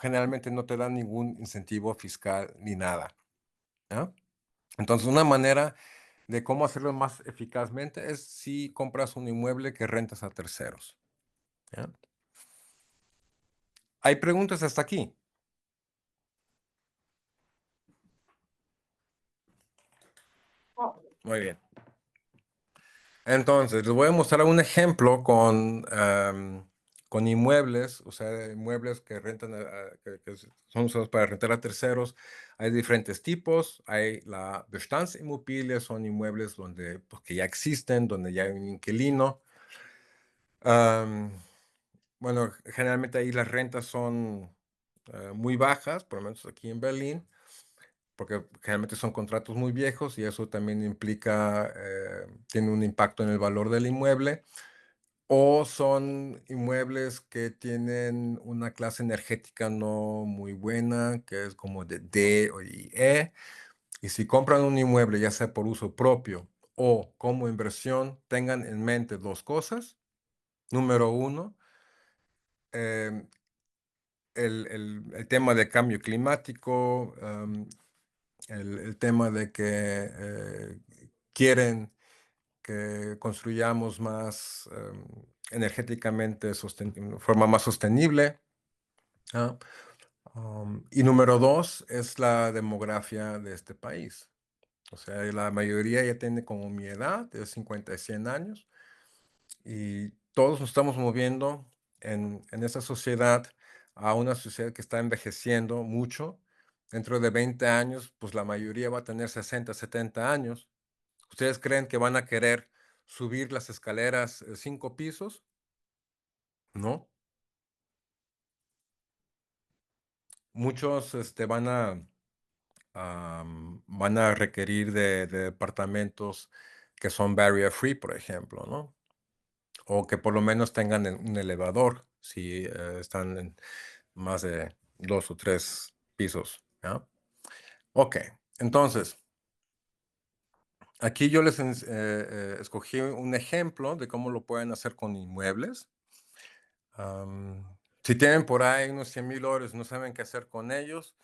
generalmente no te dan ningún incentivo fiscal ni nada. ¿Ya? Entonces, una manera de cómo hacerlo más eficazmente es si compras un inmueble que rentas a terceros. ¿Ya? ¿Hay preguntas hasta aquí? Muy bien. Entonces, les voy a mostrar un ejemplo con inmuebles, o sea, inmuebles que rentan, que son usados para rentar a terceros. Hay diferentes tipos. Hay la Bestandsimmobilie, son inmuebles donde, pues, que ya existen, donde ya hay un inquilino. Bueno, generalmente ahí las rentas son muy bajas, por lo menos aquí en Berlín, porque generalmente son contratos muy viejos y eso también implica, tiene un impacto en el valor del inmueble. O son inmuebles que tienen una clase energética no muy buena, que es como de D y E. Y si compran un inmueble, ya sea por uso propio o como inversión, tengan en mente dos cosas. Número uno, em, el tema de cambio climático, el tema de que quieren que construyamos más energéticamente, de forma más sostenible. ¿Ah? Y número dos es la demografía de este país. O sea, la mayoría ya tiene como mi edad, de 50 y 100 años, y todos nos estamos moviendo en esa sociedad a una sociedad que está envejeciendo mucho. Dentro de 20 años, pues la mayoría va a tener 60, 70 años. ¿Ustedes creen que van a querer subir las escaleras 5 pisos? No. Muchos van a requerir de departamentos que son barrier free, por ejemplo, ¿no? O que por lo menos tengan un elevador si están en más de 2 o 3 pisos. ¿Ya? Ok, entonces, aquí yo les escogí un ejemplo de cómo lo pueden hacer con inmuebles. Si tienen por ahí unos 100,000 euros, no saben qué hacer con ellos,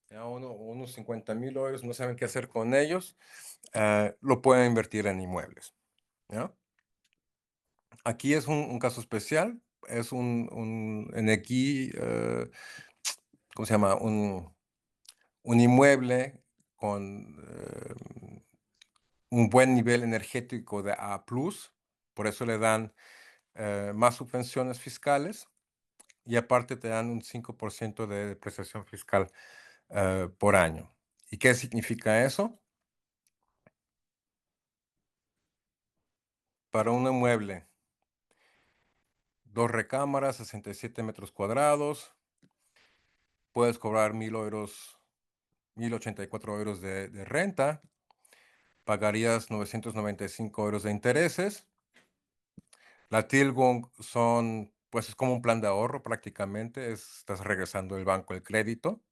ya unos 50,000 euros, no saben qué hacer con ellos, lo pueden invertir en inmuebles. ¿Ya? Aquí es un caso especial, es en aquí, ¿cómo se llama? Un inmueble con un buen nivel energético de A+, por eso le dan más subvenciones fiscales y aparte te dan un 5% de depreciación fiscal por año. ¿Y qué significa eso? Para un inmueble, 2 recámaras, 67 metros cuadrados, puedes cobrar 1,000 euros, 1,084 euros de renta, pagarías 995 euros de intereses. La Tilgung pues es como un plan de ahorro prácticamente, estás regresando el banco el crédito.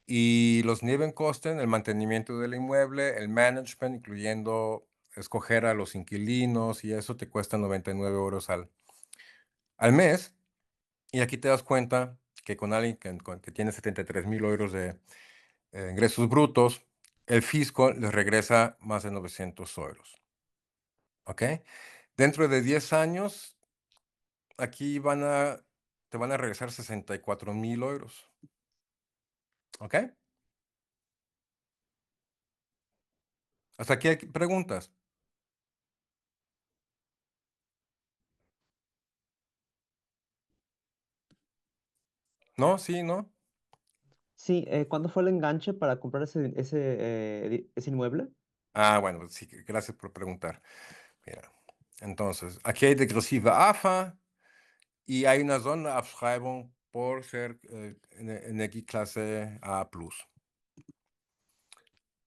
Y los Nebenkosten, el mantenimiento del inmueble, el management, incluyendo escoger a los inquilinos y eso te cuesta 99 euros al mes. Y aquí te das cuenta que con alguien que tiene 73,000 euros de ingresos brutos, el fisco les regresa más de 900 euros. ¿Ok? Dentro de 10 años, aquí te van a regresar 64,000 euros. ¿Ok? Hasta aquí hay preguntas. ¿No? ¿Sí? ¿No? Sí, ¿cuándo fue el enganche para comprar ese inmueble? Bueno, sí, gracias por preguntar. Mira, entonces, aquí hay degresiva AFA y hay una Sonderabschreibung por ser Energieklasse A+.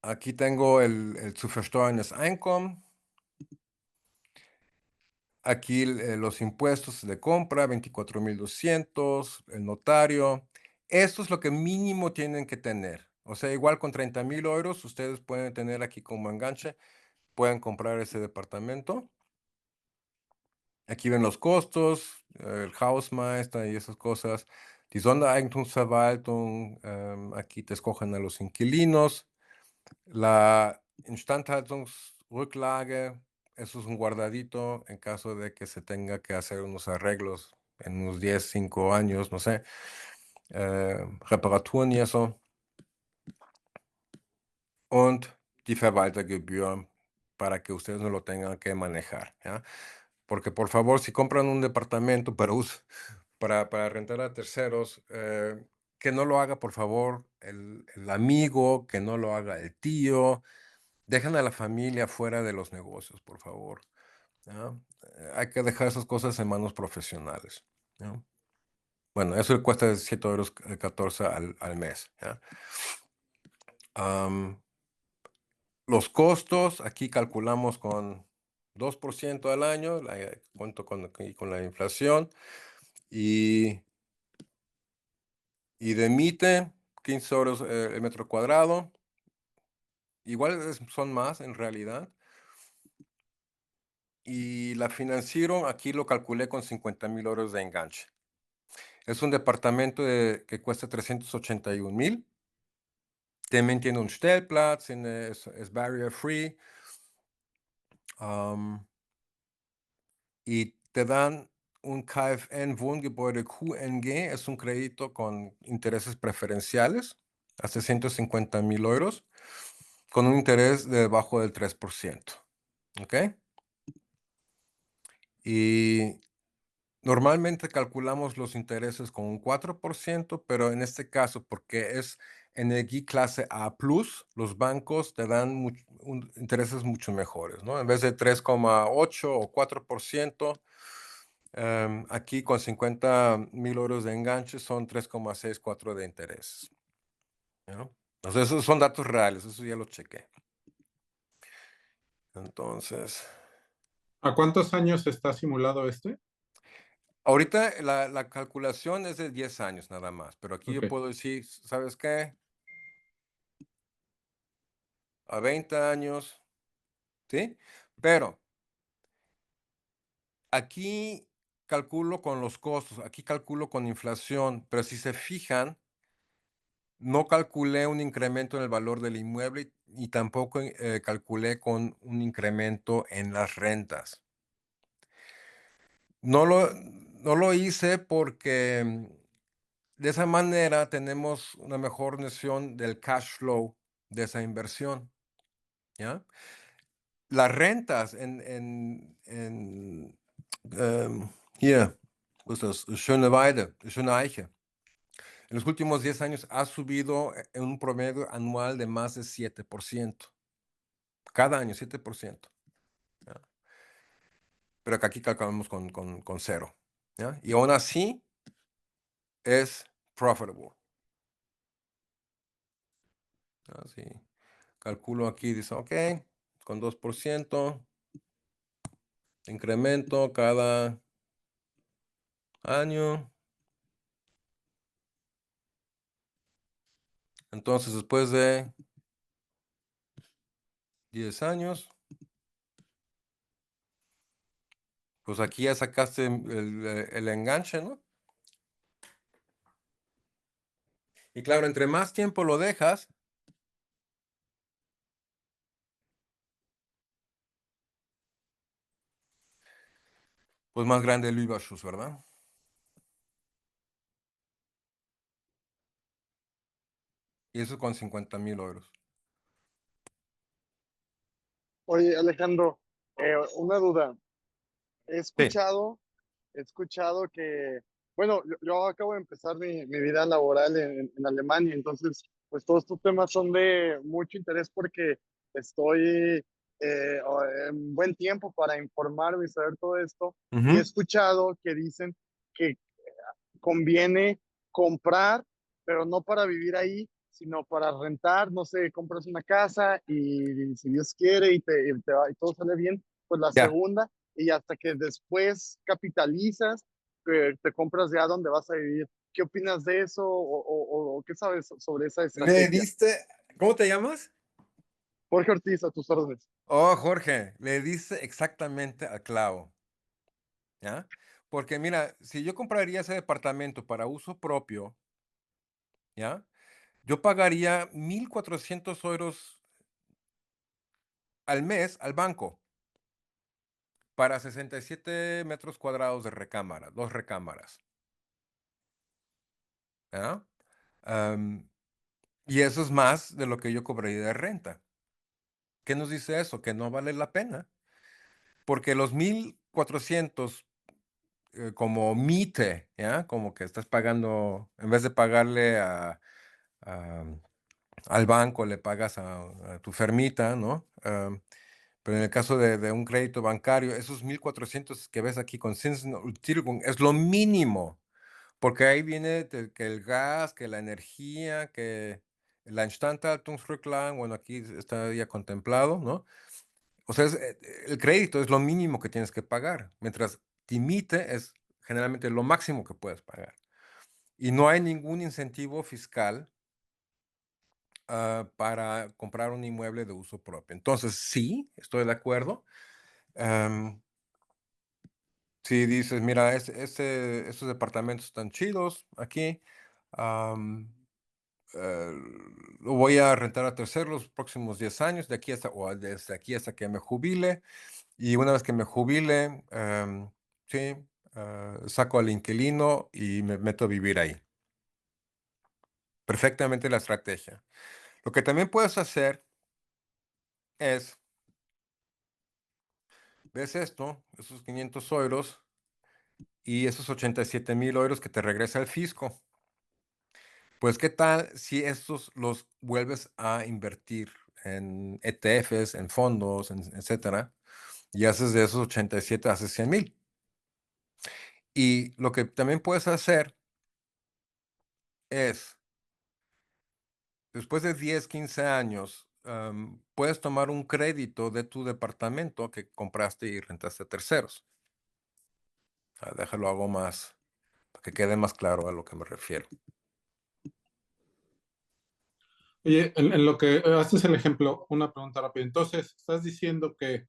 Aquí tengo el zu versteuerndes Einkommen. Aquí los impuestos de compra, 24,200, el notario. Esto es lo que mínimo tienen que tener. O sea, igual con 30,000 euros, ustedes pueden tener aquí como enganche, pueden comprar ese departamento. Aquí ven los costos, el Hausmeister y esas cosas. Die Sondereigentumsverwaltung, aquí te escogen a los inquilinos. La Instandhaltungsrücklage, eso es un guardadito en caso de que se tenga que hacer unos arreglos en unos 10, 5 años, no sé, Reparaturen y eso. Und die Verwaltergebühr para que ustedes no lo tengan que manejar, ¿ya? Porque por favor, si compran un departamento para rentar a terceros, que no lo haga por favor el amigo, que no lo haga el tío. Dejen a la familia fuera de los negocios, por favor, ¿ya? Hay que dejar esas cosas en manos profesionales, ¿ya? Bueno, eso cuesta 17,14 € al mes, ¿ya? Los costos, aquí calculamos con 2% al año, junto con la inflación, y de MITE, 15 € el metro cuadrado. Igual son más en realidad. Y la financiero, aquí lo calculé con 50,000 € de enganche. Es un departamento que cuesta 381,000. También tiene un Stellplatz, es barrier free. Y te dan un KfN Wohngebäude QNG, es un crédito con intereses preferenciales, hasta 150,000 €, con un interés debajo del 3%. ¿Ok? Y normalmente calculamos los intereses con un 4%, pero en este caso, porque es energía clase A+, los bancos te dan intereses mucho mejores, ¿no? En vez de 3,8 o 4%, aquí con 50,000 € de enganche son 3,64 de interés, ¿no? Entonces, esos son datos reales, eso ya lo chequé. Entonces, ¿A cuántos años está simulado este? ahorita la calculación es de 10 años nada más, pero aquí yo Ok. puedo decir, ¿sabes qué? A 20 años, ¿sí? Pero aquí calculo con los costos, aquí calculo con inflación, pero si se fijan, no calculé un incremento en el valor del inmueble y tampoco calculé con un incremento en las rentas. No lo hice porque de esa manera tenemos una mejor noción del cash flow de esa inversión, ¿ya? Las rentas hier, pues Schöne Eiche, en los últimos 10 años ha subido en un promedio anual de más de 7%. Cada año, 7%. ¿Ya? Pero que aquí calculamos con 0. ¿Ya? Y aún así es profitable. Así. Calculo aquí, dice, ok, con 2%, incremento cada año. Entonces, después de 10 años, pues aquí ya sacaste el enganche, ¿no? Y claro, entre más tiempo lo dejas, pues más grande el Überschuss, ¿verdad? Y eso con 50,000 €. Oye, Alejandro, una duda. He Sí. escuchado que, bueno, yo acabo de empezar mi vida laboral en Alemania, entonces, pues todos estos temas son de mucho interés porque estoy en buen tiempo para informarme y saber todo esto. Y he Ujú. escuchado que dicen que conviene comprar, pero no para vivir ahí, sino para rentar. No sé, compras una casa y si Dios quiere y todo sale bien, pues la Ya. segunda y hasta que después capitalizas, que te compras ya donde vas a vivir. ¿Qué opinas de eso o qué sabes sobre esa Le estrategia? diste, ¿cómo te llamas? Jorge Ortiz, a tus órdenes. Oh, Jorge, le diste exactamente al clavo, ¿ya? Porque mira, si yo compraría ese departamento para uso propio, ¿ya? Yo pagaría 1,400 € al mes al banco para 67 metros cuadrados de recámara, 2 recámaras, ¿ya? Y eso es más de lo que yo cobraría de renta. ¿Qué nos dice eso? Que no vale la pena, porque los 1,400 como mite, ¿ya? Como que estás pagando, en vez de pagarle a- al banco, le pagas a tu fermita, ¿no? Pero en el caso de un crédito bancario, esos 1,400 que ves aquí con Zinszutilgung es lo mínimo, porque ahí viene que el gas, que la energía, que la Instandhaltungsrücklagen, bueno, aquí está ya contemplado, ¿no? O sea, el crédito es lo mínimo que tienes que pagar, mientras Timite es generalmente lo máximo que puedes pagar. Y no hay ningún incentivo fiscal para comprar un inmueble de uso propio. Entonces, sí, estoy de acuerdo. Si dices, mira, estos departamentos están chidos aquí, eh, lo voy a rentar a terceros los próximos 10 años, de aquí hasta, o desde aquí hasta que me jubile. Y una vez que me jubile, sí, saco al inquilino y me meto a vivir ahí. Perfectamente la estrategia. Lo que también puedes hacer es, ves esto, esos 500 € y esos 87,000 € que te regresa el fisco. Pues, ¿qué tal si estos los vuelves a invertir en ETFs, en fondos, etcétera? Y haces de esos 87, haces 100,000. Y lo que también puedes hacer es, después de 10, 15 años, puedes tomar un crédito de tu departamento que compraste y rentaste a terceros. Déjalo hago más, para que quede más claro a lo que me refiero. Oye, en lo que haces el ejemplo, una pregunta rápida. Entonces, estás diciendo que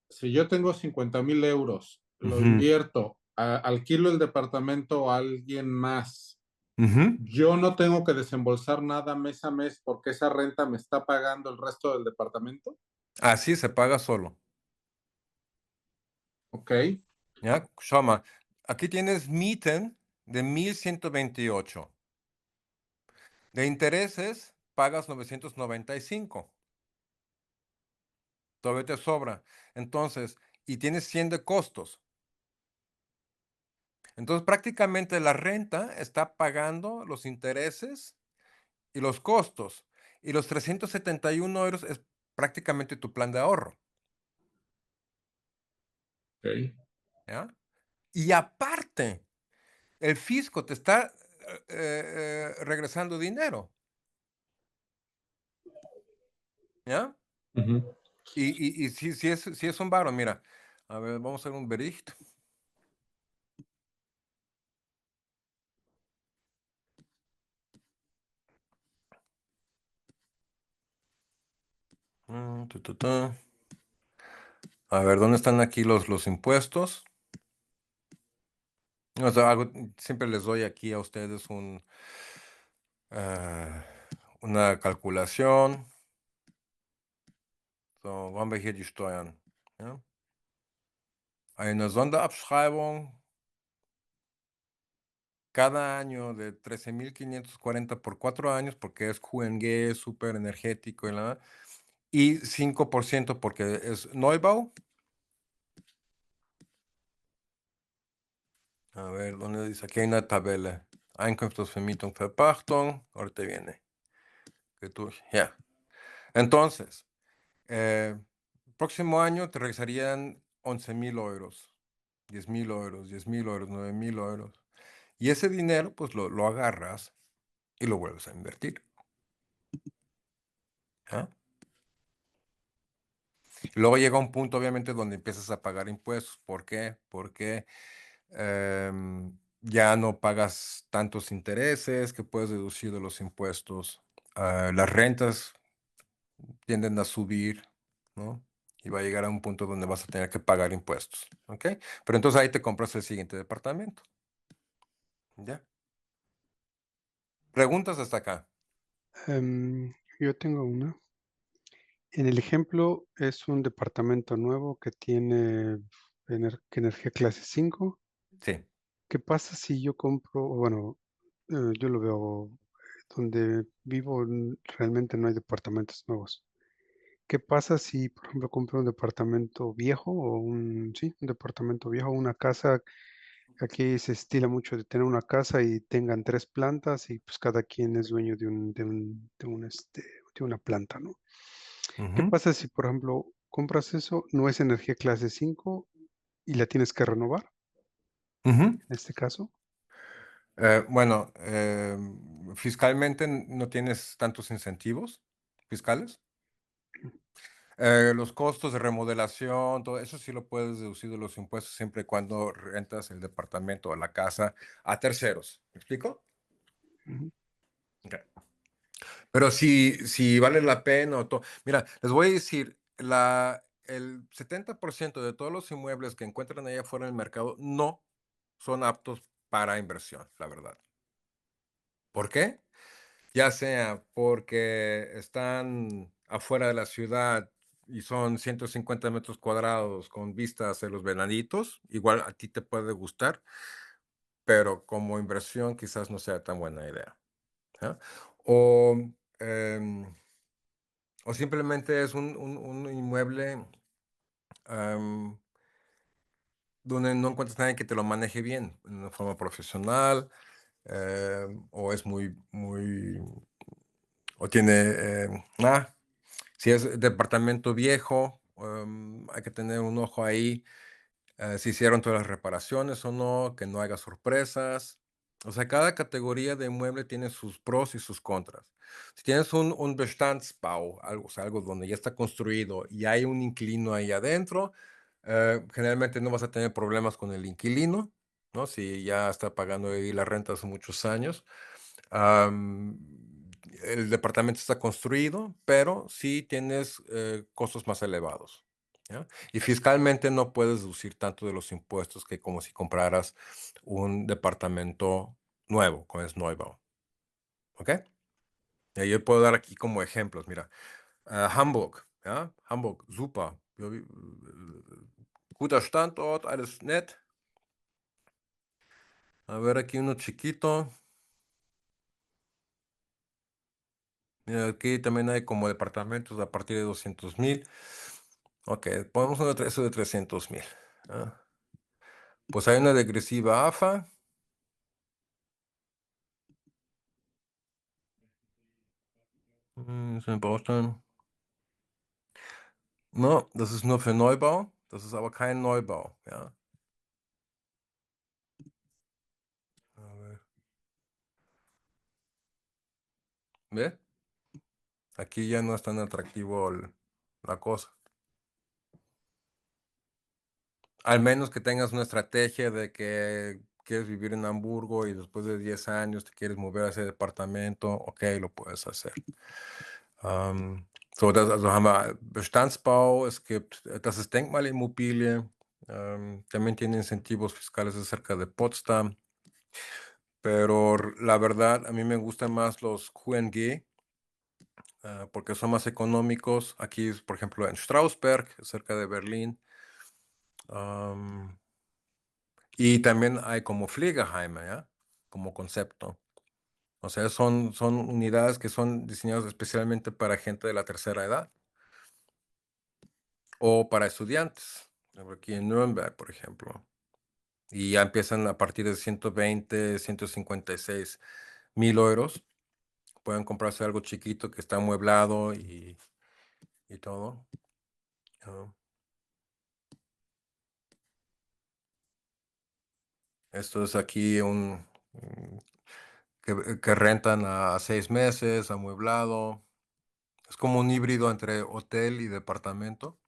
si yo tengo 50,000 €, lo Ujú, invierto, alquilo el departamento a alguien más, ujú. yo no tengo que desembolsar nada mes a mes porque esa renta me está pagando el resto del departamento. Así se paga solo. Ok, ¿Ya? Schau mal, aquí tienes Mieten de 1,128. De intereses pagas 995. Todavía te sobra. Entonces, y tienes 100 de costos. Entonces, prácticamente la renta está pagando los intereses y los costos. Y los 371 € es prácticamente tu plan de ahorro, ok. ¿ya? Y aparte, el fisco te está regresando dinero, ¿ya? Ujú. Y si es un varo, mira, a ver, vamos a hacer un Bericht. Tu, tu, tu. A ver, ¿dónde están aquí los impuestos? O sea, siempre les doy aquí a ustedes una calculación. So, wollen wir hier die Steuern? Ja? Eine Sonderabschreibung cada año de 13,540 por 4 años, porque es QNG, súper energético y 5% porque es Neubau. A ver, ¿dónde dice? Aquí hay una tabla. Einkünftungsvermietung, Verpachtung. Ahorita viene. Ya. Entonces, próximo año te regresarían 11,000 €, 10,000 €, 10,000 €, 9,000 €. Y ese dinero, pues lo agarras y lo vuelves a invertir. ¿Ah? Y luego llega un punto, obviamente, donde empiezas a pagar impuestos. ¿Por qué? Porque ya no pagas tantos intereses que puedes deducir de los impuestos. Las rentas tienden a subir, ¿no? Y va a llegar a un punto donde vas a tener que pagar impuestos, ¿ok? Pero entonces ahí te compras el siguiente departamento, ¿ya? ¿Preguntas hasta acá? Yo tengo una. En el ejemplo es un departamento nuevo que tiene energía clase 5. Sí. ¿Qué pasa si yo compro, bueno, yo lo veo donde vivo, realmente no hay departamentos nuevos? ¿Qué pasa si, por ejemplo, compro un departamento viejo sí, un departamento viejo, una casa? Aquí se estila mucho de tener una casa y tengan 3 plantas y pues cada quien es dueño de una planta, ¿no? ¿Qué Ujú, pasa si, por ejemplo, compras eso, no es energía clase 5 y la tienes que renovar, ujú. en este caso? Bueno, fiscalmente no tienes tantos incentivos fiscales. Los costos de remodelación, todo eso sí lo puedes deducir de los impuestos siempre y cuando rentas el departamento o la casa a terceros. ¿Me explico? Ujú, Ok. Pero si vale la pena o todo. Mira, les voy a decir, el 70% de todos los inmuebles que encuentran allá afuera en el mercado no son aptos para inversión, la verdad. ¿Por qué? Ya sea porque están afuera de la ciudad y son 150 metros cuadrados con vistas hacia los venaditos, igual a ti te puede gustar, pero como inversión quizás no sea tan buena idea. ¿Ah? O, em, o simplemente es un inmueble am, donde no encuentras nadie que te lo maneje bien, de una forma profesional, o es o tiene, si es departamento viejo, hay que tener un ojo ahí, si hicieron todas las reparaciones o no, que no haya sorpresas. O sea, cada categoría de mueble tiene sus pros y sus contras. Si tienes un Bestandsbau, algo, o sea, algo donde ya está construido y hay un inquilino ahí adentro, generalmente no vas a tener problemas con el inquilino, ¿no? Si ya está pagando ahí la renta hace muchos años. Am, el departamento está construido, pero sí tienes costos más elevados. ¿Ya? Y fiscalmente no puedes deducir tanto de los impuestos que como si compraras un departamento nuevo, con es Neubau. ¿Ok? Y yo puedo dar aquí como ejemplos. Mira, Hamburg, ¿ya? Hamburg, super. Guter Standort, alles nett. A ver, aquí uno chiquito. Mira, aquí también hay como departamentos a partir de 200,000. Ok, ponemos eso de 300,000. Pues hay una degresiva AFA. Ist in Baustein. No, das ist nur für Neubau. Das ist aber kein Neubau, ja. A ver. ¿Ve? Aquí ya no es tan atractivo la cosa. Al menos que tengas una estrategia de que quieres vivir en Hamburgo y después de 10 años te quieres mover a ese departamento, ok, lo puedes hacer. So, also haben wir Bestandsbau, es gibt, das ist Denkmalimmobilie, también tiene incentivos fiscales acerca de Potsdam, pero la verdad a mí me gustan más los QNG, porque son más económicos. Aquí, por ejemplo, en Strausberg, cerca de Berlín. Y también hay como Pflegeheime, ¿ya? Como concepto. O sea, son unidades que son diseñadas especialmente para gente de la tercera edad o para estudiantes. Aquí en Nuremberg, por ejemplo. Y ya empiezan a partir de 120, 156,000 euros. Pueden comprarse algo chiquito que está amueblado y todo. Ah, esto es aquí que rentan a 6 meses, amueblado. Es como un híbrido entre hotel y departamento.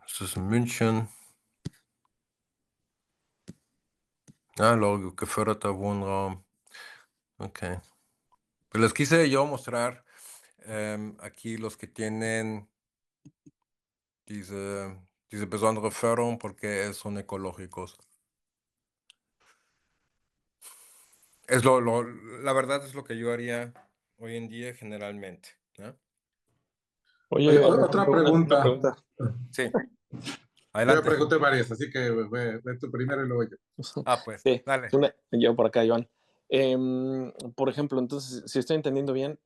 Es ist München. Geförderter Wohnraum. Okay. Pues les quise yo mostrar aquí los que tienen diese besondere Förderung porque son ecológicos. La verdad es lo que yo haría hoy en día generalmente, ¿no? Oye, Oye, otra pregunta. pregunta. Sí, Yo ya adelante. pregunté varias, así que ve tú primero y luego yo. Pues, Sí, dale. yo por acá, Joan. Por ejemplo, entonces, si estoy entendiendo bien,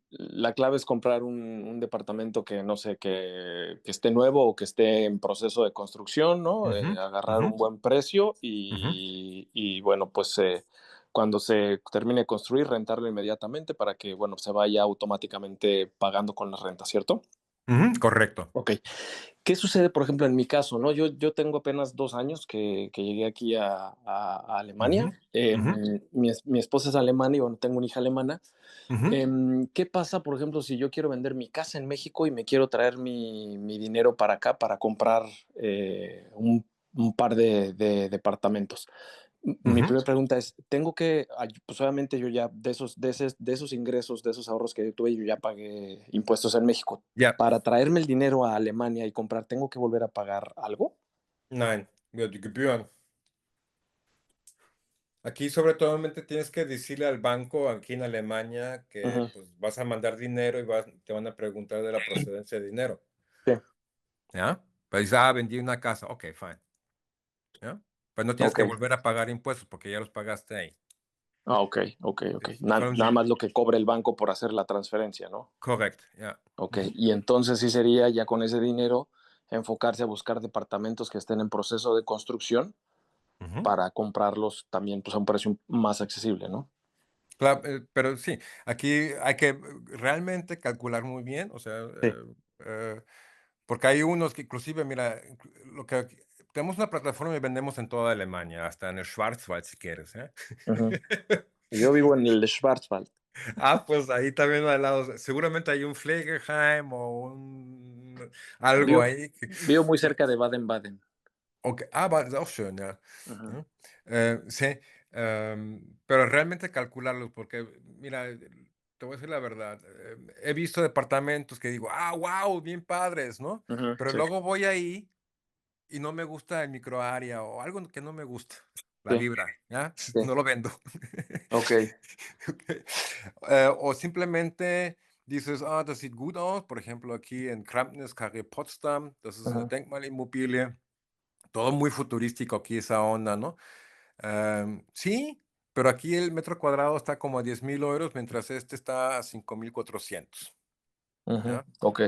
la clave es comprar un departamento que, no sé, que esté nuevo o que esté en proceso de construcción, ¿no? Ujú, Agarrar ujú, un buen precio ujú. y bueno, pues cuando se termine de construir, rentarlo inmediatamente para que, bueno, se vaya automáticamente pagando con la renta, ¿cierto? Ujú, correcto. Ok. ¿Qué sucede, por ejemplo, en mi caso, no? Yo tengo apenas 2 años que llegué aquí a Alemania. Ujú, ujú, Mi esposa es alemana y, bueno, tengo una hija alemana. ujú. ¿Qué pasa, por ejemplo, si yo quiero vender mi casa en México y me quiero traer mi dinero para acá para comprar un par de departamentos? Mi Ujú. primera pregunta es, ¿tengo que, pues obviamente yo ya de esos ingresos, de esos ahorros que yo tuve, yo ya pagué impuestos en México? Ya, Para traerme el dinero a Alemania y comprar, ¿tengo que volver a pagar algo? nein, die Gebühren. Aquí sobre todo tienes que decirle al banco aquí en Alemania que Ujú, pues, vas a mandar dinero y te van a preguntar de la procedencia de dinero, sí, ¿ya? Pues dices, vendí una casa, ok, fine, ¿ya? Pues no tienes ok. que volver a pagar impuestos porque ya los pagaste ahí. Ok. Son Nada más lo que cobre el banco por hacer la transferencia, ¿no? correcto, ya. Ok, y entonces sí sería ya con ese dinero enfocarse a buscar departamentos que estén en proceso de construcción Ujú. para comprarlos también pues, a un precio más accesible, ¿no? Pero sí, aquí hay que realmente calcular muy bien, o sea, Sí. porque hay unos que inclusive, mira, tenemos una plataforma y vendemos en toda Alemania, hasta en el Schwarzwald si quieres, ¿eh? Ujú. Yo vivo en el Schwarzwald. Pues ahí también al lado, seguramente hay un Pflegeheim o algo Vivo, ahí. vivo muy cerca de Baden-Baden. Okay, ist auch schön, ja. Ujú, Mhm. Sí, pero realmente calcularlos, porque mira, te voy a decir la verdad, he visto departamentos que digo, wow, bien padres, ¿no? ujú, Pero sí, luego voy ahí y no me gusta el microárea o algo que no me gusta, la sí, vibra, ¿ya? sí. No lo vendo. Ok. Okay. O simplemente dices, das sieht gut aus, por ejemplo, aquí en Kramnitz, Carré Potsdam, das ist eine Ujú, Denkmalimmobilie. Todo muy futurístico aquí esa onda, ¿no? Sí, pero aquí el metro cuadrado está como a 10,000 euros, mientras este está a 5,400. ujú, ¿Ya? ok.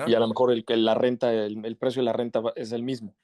Y ¿Ya? a lo mejor la renta, el precio de la renta es el mismo.